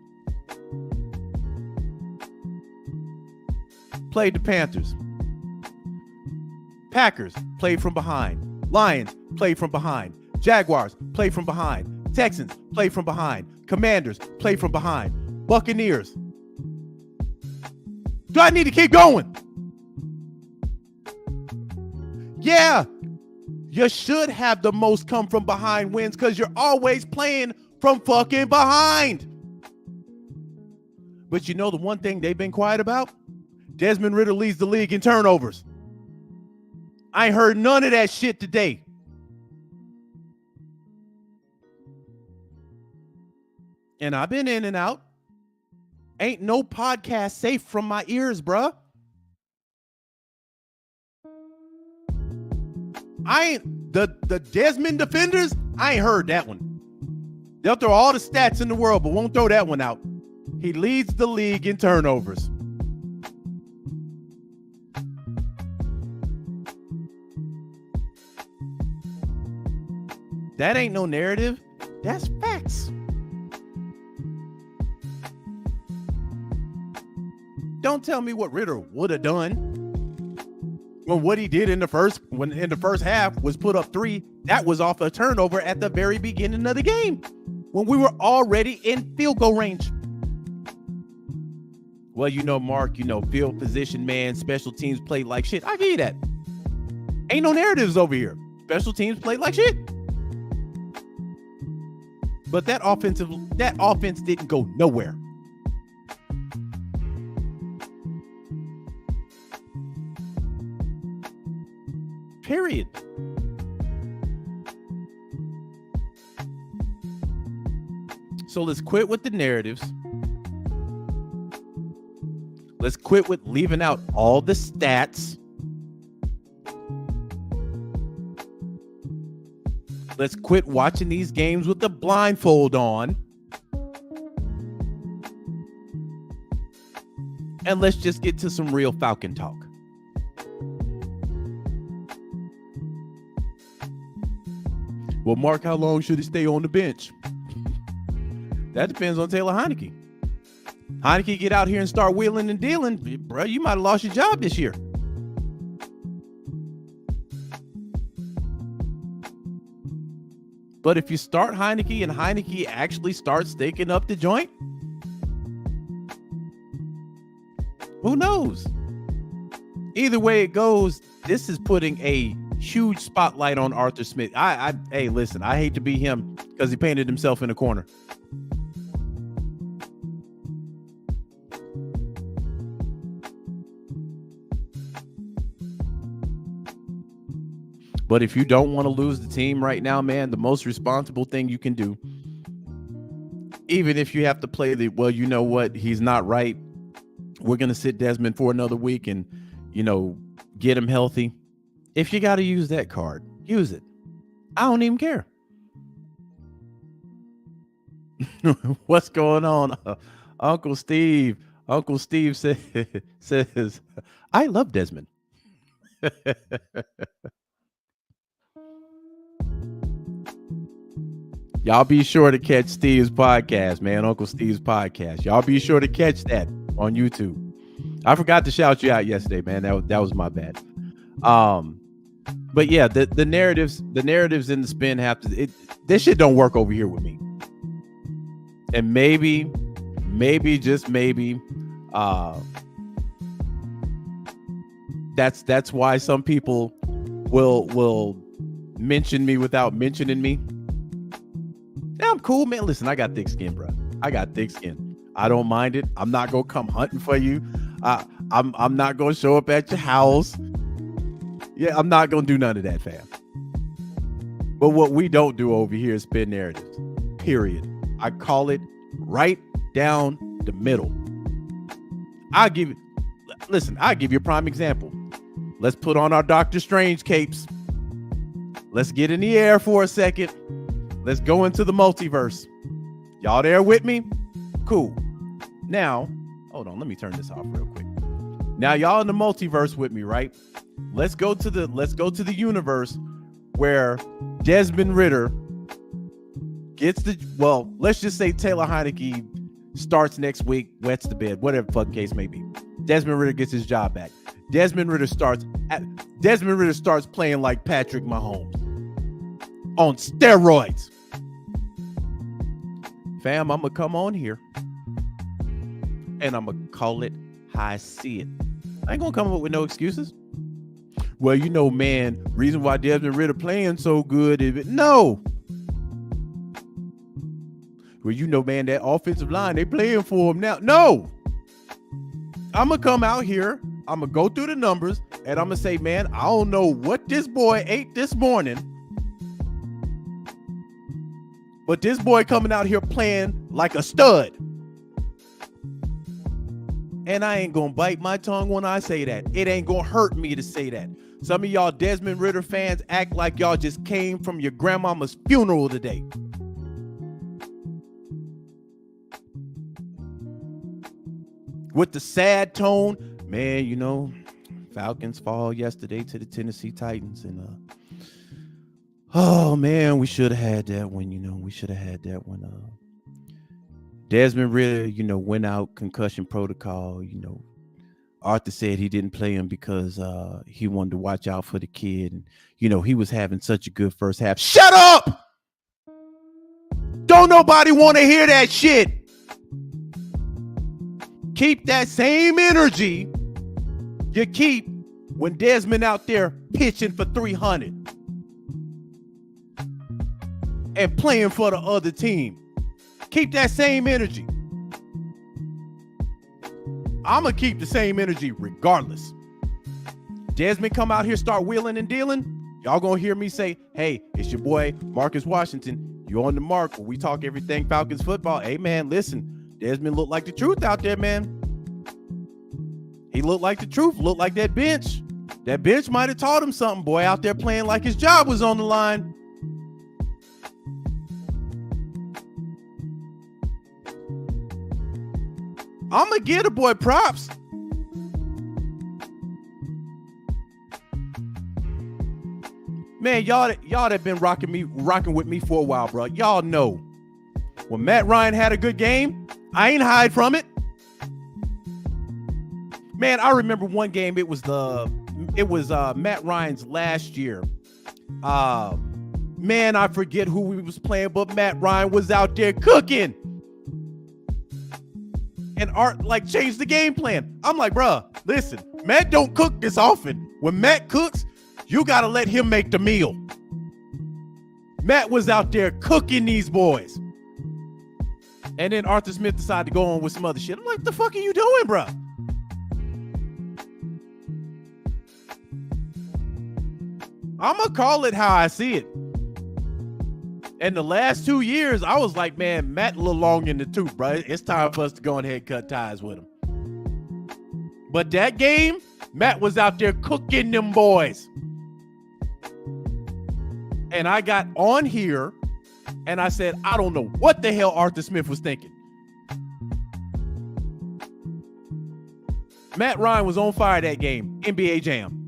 Played the Panthers. Packers played from behind. Lions played from behind. Jaguars played from behind. Texans played from behind. Commanders played from behind. Buccaneers. Do I need to keep going? Yeah, you should have the most come from behind wins because you're always playing from fucking behind. But you know the one thing they've been quiet about? Desmond Ridder leads the league in turnovers. I ain't heard none of that shit today. And I've been in and out. Ain't no podcast safe from my ears, bruh. The Desmond defenders, I ain't heard that one. They'll throw all the stats in the world, but won't throw that one out. He leads the league in turnovers. That ain't no narrative. That's facts. Don't tell me what Ridder would have done when what he did in the first half was put up 3. That was off a turnover at the very beginning of the game when we were already in field goal range. Well, Mark, field position, man, special teams played like shit. I give you that. Ain't no narratives over here. Special teams played like shit. But that offense didn't go nowhere. Period. So let's quit with the narratives. Let's quit with leaving out all the stats. Let's quit watching these games with the blindfold on. And let's just get to some real Falcon talk. Well, Mark, how long should he stay on the bench? That depends on Taylor Heinicke. Heinicke get out here and start wheeling and dealing, bro, you might have lost your job this year. But if you start Heinicke and Heinicke actually starts staking up the joint, who knows? Either way it goes, this is putting a huge spotlight on Arthur Smith. Hey, listen, I hate to be him because he painted himself in a corner. But if you don't want to lose the team right now, man, the most responsible thing you can do, even if you have to play well, you know what? He's not right. We're going to sit Desmond for another week and, get him healthy. If you got to use that card, use it. I don't even care. What's going on? Uncle Steve says, I love Desmond. Y'all be sure to catch Steve's podcast, man. Uncle Steve's podcast. Y'all be sure to catch that on YouTube. I forgot to shout you out yesterday, man. That was my bad. But yeah, the narratives in the spin have to. This shit don't work over here with me. And maybe, just maybe, that's why some people will mention me without mentioning me. Yeah, I'm cool, man. Listen, I got thick skin, bro. I got thick skin. I don't mind it. I'm not gonna come hunting for you. I'm not gonna show up at your house. Yeah, I'm not gonna do none of that, fam. But what we don't do over here is spin narratives. Period. I call it right down the middle. I'll give you a prime example. Let's put on our Doctor Strange capes. Let's get in the air for a second. Let's go into the multiverse. Y'all there with me? Cool. Now, hold on. Let me turn this off real quick. Now, y'all in the multiverse with me, right? Let's go to the universe where Desmond Ridder gets let's just say Taylor Heinicke starts next week, wets the bed, whatever the fucking case may be. Desmond Ridder gets his job back. Desmond Ridder starts playing like Patrick Mahomes on steroids. Fam, I'm gonna come on here and I'm gonna call it how I see it. I ain't gonna come up with no excuses. Well, man, reason why Desmond Ridder playing so good is no. Well, man, that offensive line, they playing for him now. No. I'm going to come out here, I'm going to go through the numbers, and I'm going to say, man, I don't know what this boy ate this morning, but this boy coming out here playing like a stud. And I ain't going to bite my tongue when I say that. It ain't going to hurt me to say that. Some of y'all Desmond Ridder fans act like y'all just came from your grandmama's funeral today. With the sad tone, man, Falcons fall yesterday to the Tennessee Titans. And, oh, man, we should have had that one, We should have had that one. Desmond Ridder, went out concussion protocol, Arthur said he didn't play him because he wanted to watch out for the kid. And, he was having such a good first half. Shut up! Don't nobody want to hear that shit. Keep that same energy you keep when Desmond out there pitching for 300 and playing for the other team. Keep that same energy. I'm going to keep the same energy regardless. Desmond come out here, start wheeling and dealing. Y'all going to hear me say, hey, it's your boy, Marcus Washington. You on the mark when we talk everything Falcons football. Hey, man, listen. Desmond looked like the truth out there, man. He looked like the truth, looked like that bench. That bench might have taught him something, boy, out there playing like his job was on the line. I'm going to give the boy props. Man, y'all that have been rocking with me for a while, bro. Y'all know when Matt Ryan had a good game, I ain't hide from it. Man, I remember one game. It was Matt Ryan's last year. Man, I forget who we was playing, but Matt Ryan was out there cooking. And Art changed the game plan. I'm like, bruh, listen, Matt don't cook this often. When Matt cooks, you gotta let him make the meal. Matt was out there cooking these boys. And then Arthur Smith decided to go on with some other shit. I'm like, the fuck are you doing, bro? I'm going to call it how I see it. And the last 2 years, I was like, man, Matt a little long in the tooth, bro. It's time for us to go ahead and cut ties with him. But that game, Matt was out there cooking them boys. And I got on here and I said, I don't know what the hell Arthur Smith was thinking. Matt Ryan was on fire that game. NBA Jam.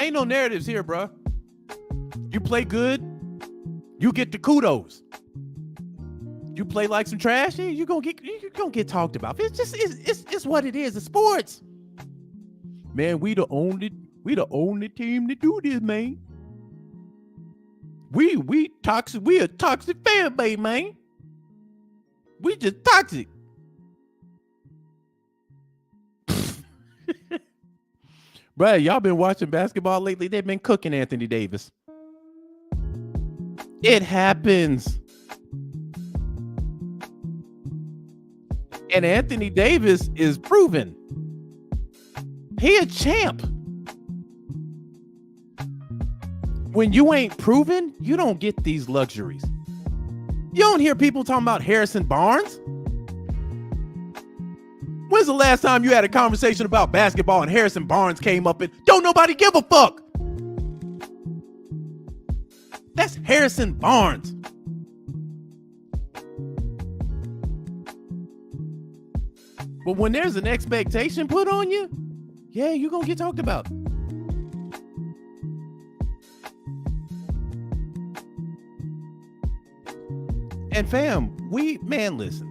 Ain't no narratives here, bro. You play good, you get the kudos. You play like some trash, you're gonna get talked about. It's what it is. It's sports. Man, we the only team to do this, man. We toxic. We a toxic fan base, man. We just toxic. Bruh, y'all been watching basketball lately? They've been cooking Anthony Davis. It happens. And Anthony Davis is proven. He a champ. When you ain't proven, you don't get these luxuries. You don't hear people talking about Harrison Barnes. When's the last time you had a conversation about basketball and Harrison Barnes came up and don't nobody give a fuck? That's Harrison Barnes. But when there's an expectation put on you, yeah, you're going to get talked about. And fam, listen.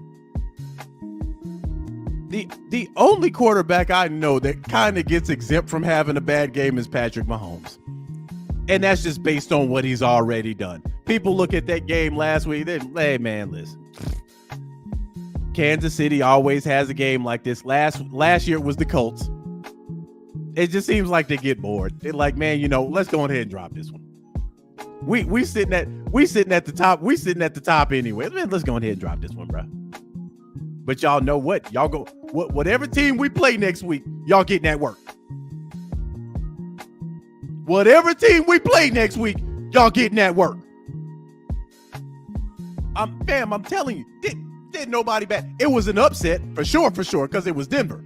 The only quarterback I know that kind of gets exempt from having a bad game is Patrick Mahomes. And that's just based on what he's already done. People look at that game last week, hey man, listen. Kansas City always has a game like this. Last year it was the Colts. It just seems like they get bored. They're like, man, let's go ahead and drop this one. We sitting at the top. We sitting at the top anyway. Man, let's go ahead and drop this one, bro. But y'all know what? Y'all go whatever team we play next week, y'all getting that work. Whatever team we play next week, y'all getting that work. I'm telling you, did nobody bet. It was an upset for sure, because it was Denver.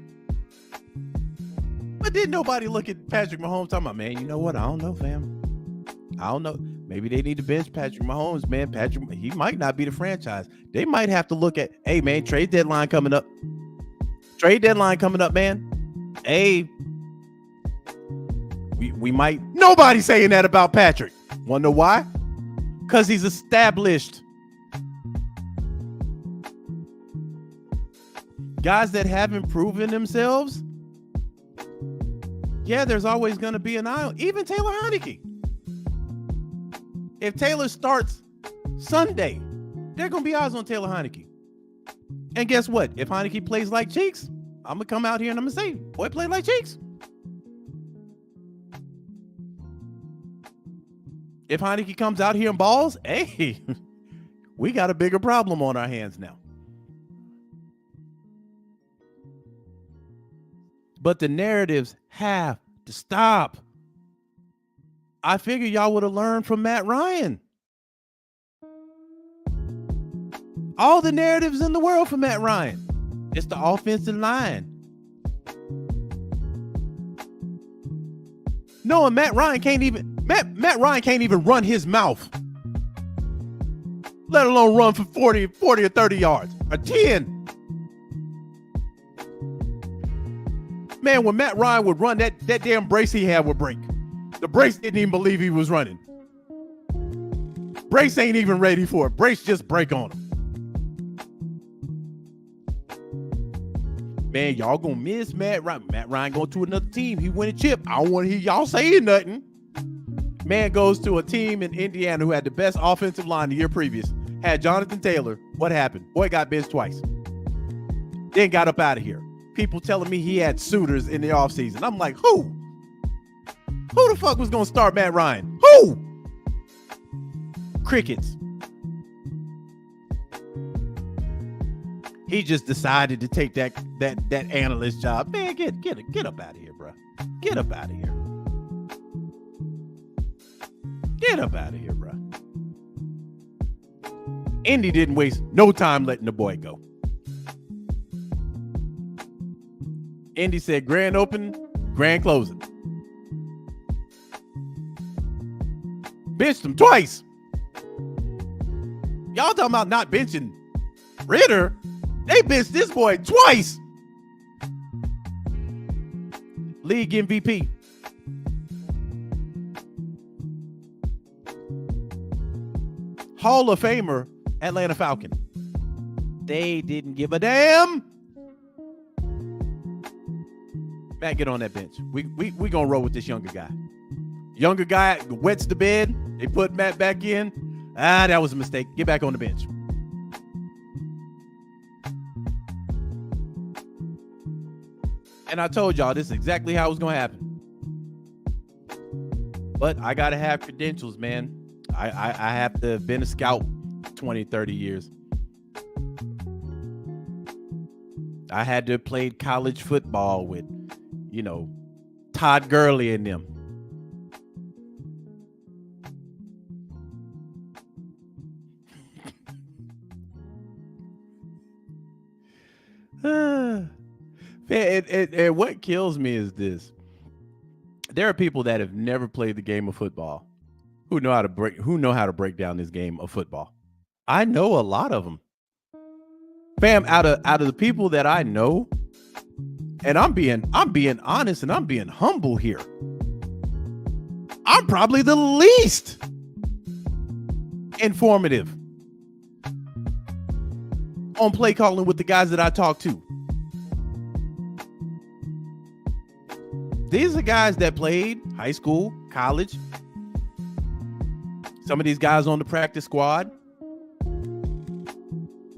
But didn't nobody look at Patrick Mahomes talking about, man, you know what? I don't know, fam. I don't know. Maybe they need to bench Patrick Mahomes, man. He might not be the franchise. They might have to look at, hey, man, trade deadline coming up. Man. Hey, we might. Nobody's saying that about Patrick. Want to know why? Because he's established. Guys that haven't proven themselves, yeah, there's always going to be an eye on. Even Taylor Heineke. If Taylor starts Sunday, there are going to be eyes on Taylor Heineke. And guess what? If Heineke plays like Cheeks, I'm going to come out here and I'm going to say, boy, play like Cheeks. If Heineke comes out here and balls, hey, we got a bigger problem on our hands now. But the narratives have to stop. I figure y'all would have learned from Matt Ryan. All the narratives in the world for Matt Ryan. It's the offensive line. No, and Matt Ryan can't even run his mouth. Let alone run for 40 or 30 yards. Or 10. Man, when Matt Ryan would run, that damn brace he had would break. The brace didn't even believe he was running. Brace ain't even ready for it. Brace just break on him. Man, y'all gonna miss Matt Ryan. Matt Ryan going to another team. He win a chip. I don't want to hear y'all saying nothing. Man goes to a team in Indiana who had the best offensive line the year previous. Had Jonathan Taylor. What happened? Boy got benched twice. Then got up out of here. People telling me he had suitors in the offseason. I'm like, who? Who the fuck was going to start Matt Ryan? Who? Crickets. He just decided to take that analyst job. Man, get up out of here, bro. Get up out of here. Get up out of here, bro. Indy didn't waste no time letting the boy go. Indy said grand opening, grand closing. Benched him twice. Y'all talking about not benching Ridder? They benched this boy twice. League MVP. Hall of Famer, Atlanta Falcon. They didn't give a damn. Matt, get on that bench. We gonna roll with this younger guy. Younger guy wets the bed. They put Matt back in. That was a mistake. Get back on the bench. And I told y'all this is exactly how it was gonna happen. But I gotta have credentials, man. I have to have been a scout 20, 30 years. I had to have played college football with, Todd Gurley and them. And what kills me is this. There are people that have never played the game of football who know how to break down this game of football. I know a lot of them. Fam, out of the people that I know, and I'm being honest and I'm being humble here. I'm probably the least informative on play calling with the guys that I talk to. These are guys that played high school, college. Some of these guys on the practice squad.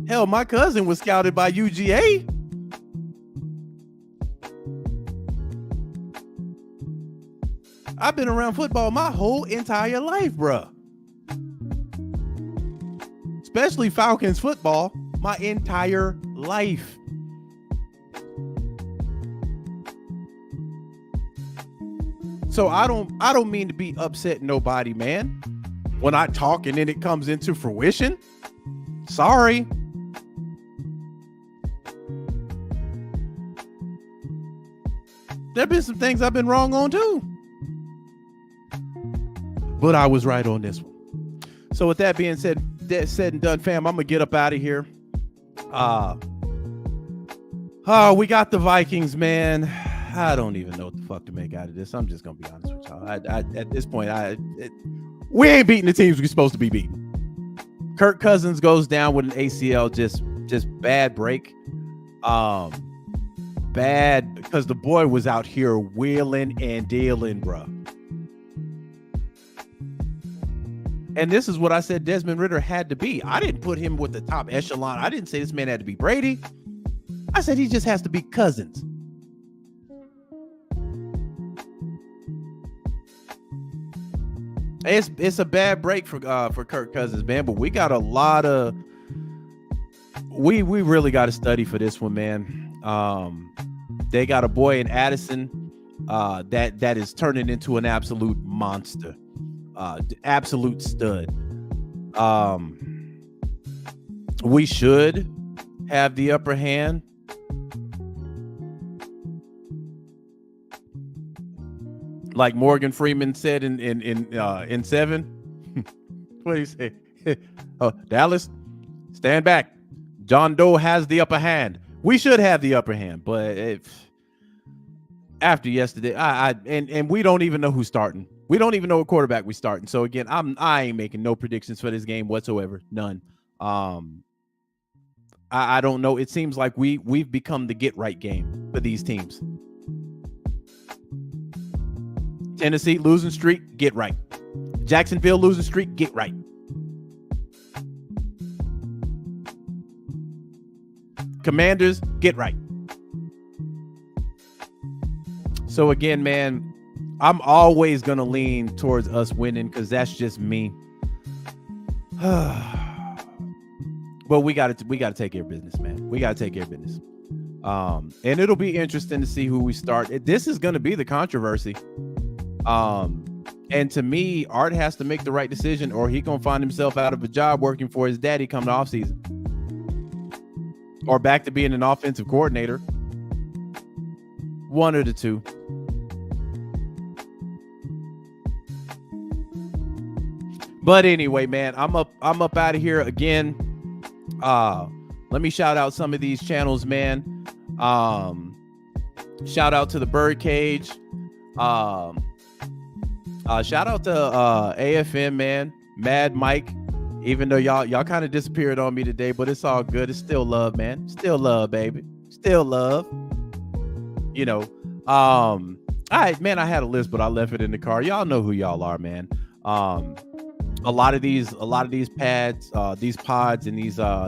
Hell, my cousin was scouted by UGA. I've been around football my whole entire life, bruh. Especially Falcons football, my entire life. So I don't mean to be upset nobody, man. When I talk and then it comes into fruition, sorry. There have been some things I've been wrong on too. But I was right on this one. So with that being said and done, fam, I'm gonna get up out of here. We got the Vikings, man. I don't even know what the fuck to make out of this. I'm just gonna be honest with y'all. At this point, we ain't beating the teams we're supposed to be beating. Kirk Cousins goes down with an ACL, just bad break. Bad because the boy was out here wheeling and dealing, bro. And this is what I said Desmond Ridder had to be. I didn't put him with the top echelon. I didn't say this man had to be Brady. I said he just has to be Cousins. It's a bad break for Kirk Cousins, man. But we got a lot of we really got to study for this one, man. They got a boy in Addison that is turning into an absolute monster. Absolute stud. We should have the upper hand. Like Morgan Freeman said in 7. What do you say? Oh, Dallas, stand back. John Doe has the upper hand. We should have the upper hand, but after yesterday, and we don't even know who's starting. We don't even know what quarterback we're starting. So again, I ain't making no predictions for this game whatsoever. None. I don't know. It seems like we've become the get right game for these teams. Tennessee losing streak, get right. Jacksonville losing streak, get right. Commanders, get right. So again, man, I'm always gonna lean towards us winning because that's just me. But we gotta take care of business, man. We gotta take care of business. And it'll be interesting to see who we start. This is gonna be the controversy. And to me, Art has to make the right decision, or he gonna find himself out of a job working for his daddy come the offseason, or back to being an offensive coordinator. One of the two. But anyway, man, I'm up out of here again. Let me shout out some of these channels, man. Shout out to the Birdcage. Shout out to AFM, man. Mad Mike. Even though y'all kind of disappeared on me today, but it's all good. It's still love, man. Still love, baby. Still love. You know. All right, man. I had a list, but I left it in the car. Y'all know who y'all are, man. A lot of these pods, and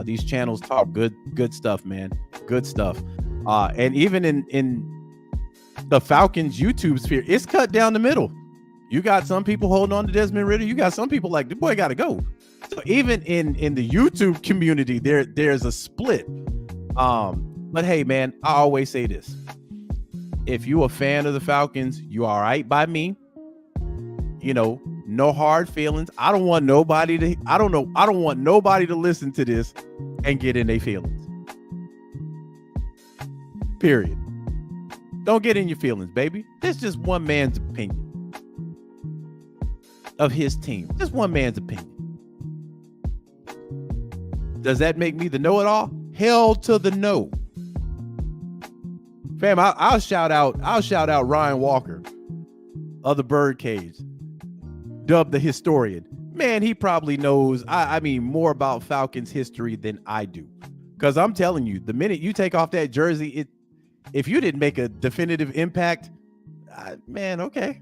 these channels talk good stuff, man. Good stuff. And even in the Falcons YouTube sphere, it's cut down the middle. You got some people holding on to Desmond Ridder. You got some people like, the boy got to go. So even in the YouTube community, there's a split. But hey, man, I always say this. If you a fan of the Falcons, you all right by me. You know, no hard feelings. I don't want nobody to listen to this and get in their feelings. Period. Don't get in your feelings, baby. This is just one man's opinion of his team. Just one man's opinion. Does that make me the know-it-all? Hell to the no. Fam, I'll shout out Ryan Walker of the Birdcage, dubbed the historian. Man, he probably knows, I mean, more about Falcons history than I do. Because I'm telling you, the minute you take off that jersey, if you didn't make a definitive impact, Man, okay.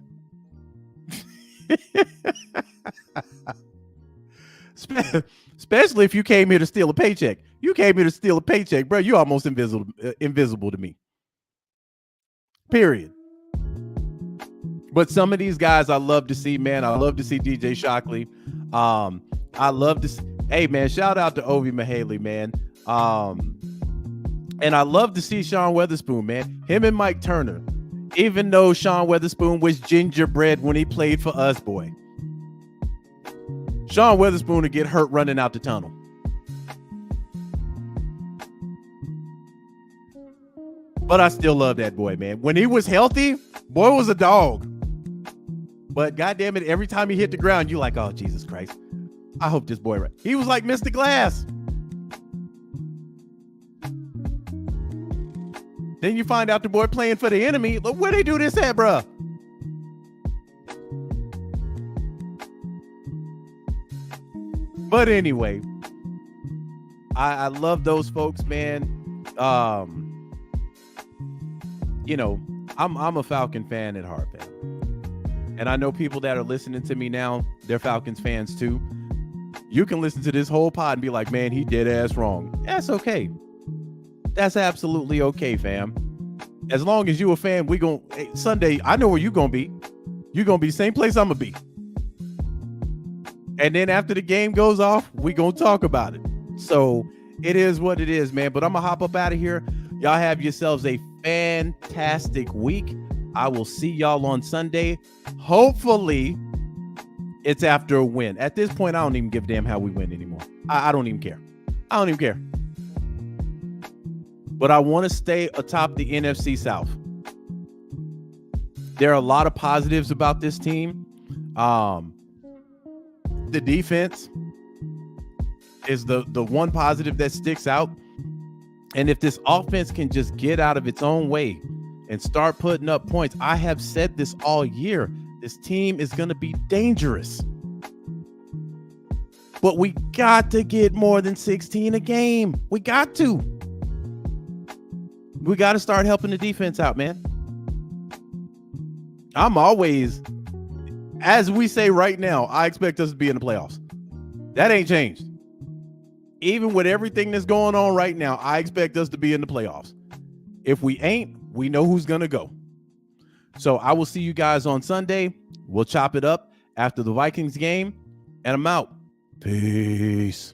Especially if you came here to steal a paycheck. You came here to steal a paycheck, bro. You almost invisible to me. Period. But some of these guys I love to see, man. I love to see DJ Shockley. I love to see, hey, man, shout out to Ovi Mahaley, man. And I love to see Sean Weatherspoon, man. Him and Mike Turner. Even though Sean Weatherspoon was gingerbread when he played for us, boy. Sean Weatherspoon would get hurt running out the tunnel. But I still love that boy, man. When he was healthy, boy was a dog. But goddamn it, every time he hit the ground, you like, oh, Jesus Christ. I hope this boy, he was like Mr. Glass. Then you find out the boy playing for the enemy. Look, where they do this at, bruh? But anyway, I love those folks, man. You know, I'm a Falcon fan at heart, man. And I know people that are listening to me now, they're Falcons fans too. You can listen to this whole pod and be like, man, he dead ass wrong. That's okay. That's absolutely okay, fam. As long as you a fan, we gon' Sunday, I know where you gonna be. You gonna be the same place I'm gonna be. And then after the game goes off, we gonna talk about it. So it is what it is, man. But I'm gonna hop up out of here. Y'all have yourselves a fantastic week. I will see y'all on Sunday. Hopefully, it's after a win. At this point, I don't even give a damn how we win anymore. I don't even care. I don't even care. But I want to stay atop the NFC South. There are a lot of positives about this team. The defense is the one positive that sticks out. And if this offense can just get out of its own way and start putting up points, I have said this all year, this team is going to be dangerous. But we got to get more than 16 a game. We got to. We got to start helping the defense out, man. I'm always, as we say right now, I expect us to be in the playoffs. That ain't changed. Even with everything that's going on right now, I expect us to be in the playoffs. If we ain't, we know who's going to go. So I will see you guys on Sunday. We'll chop it up after the Vikings game, and I'm out. Peace.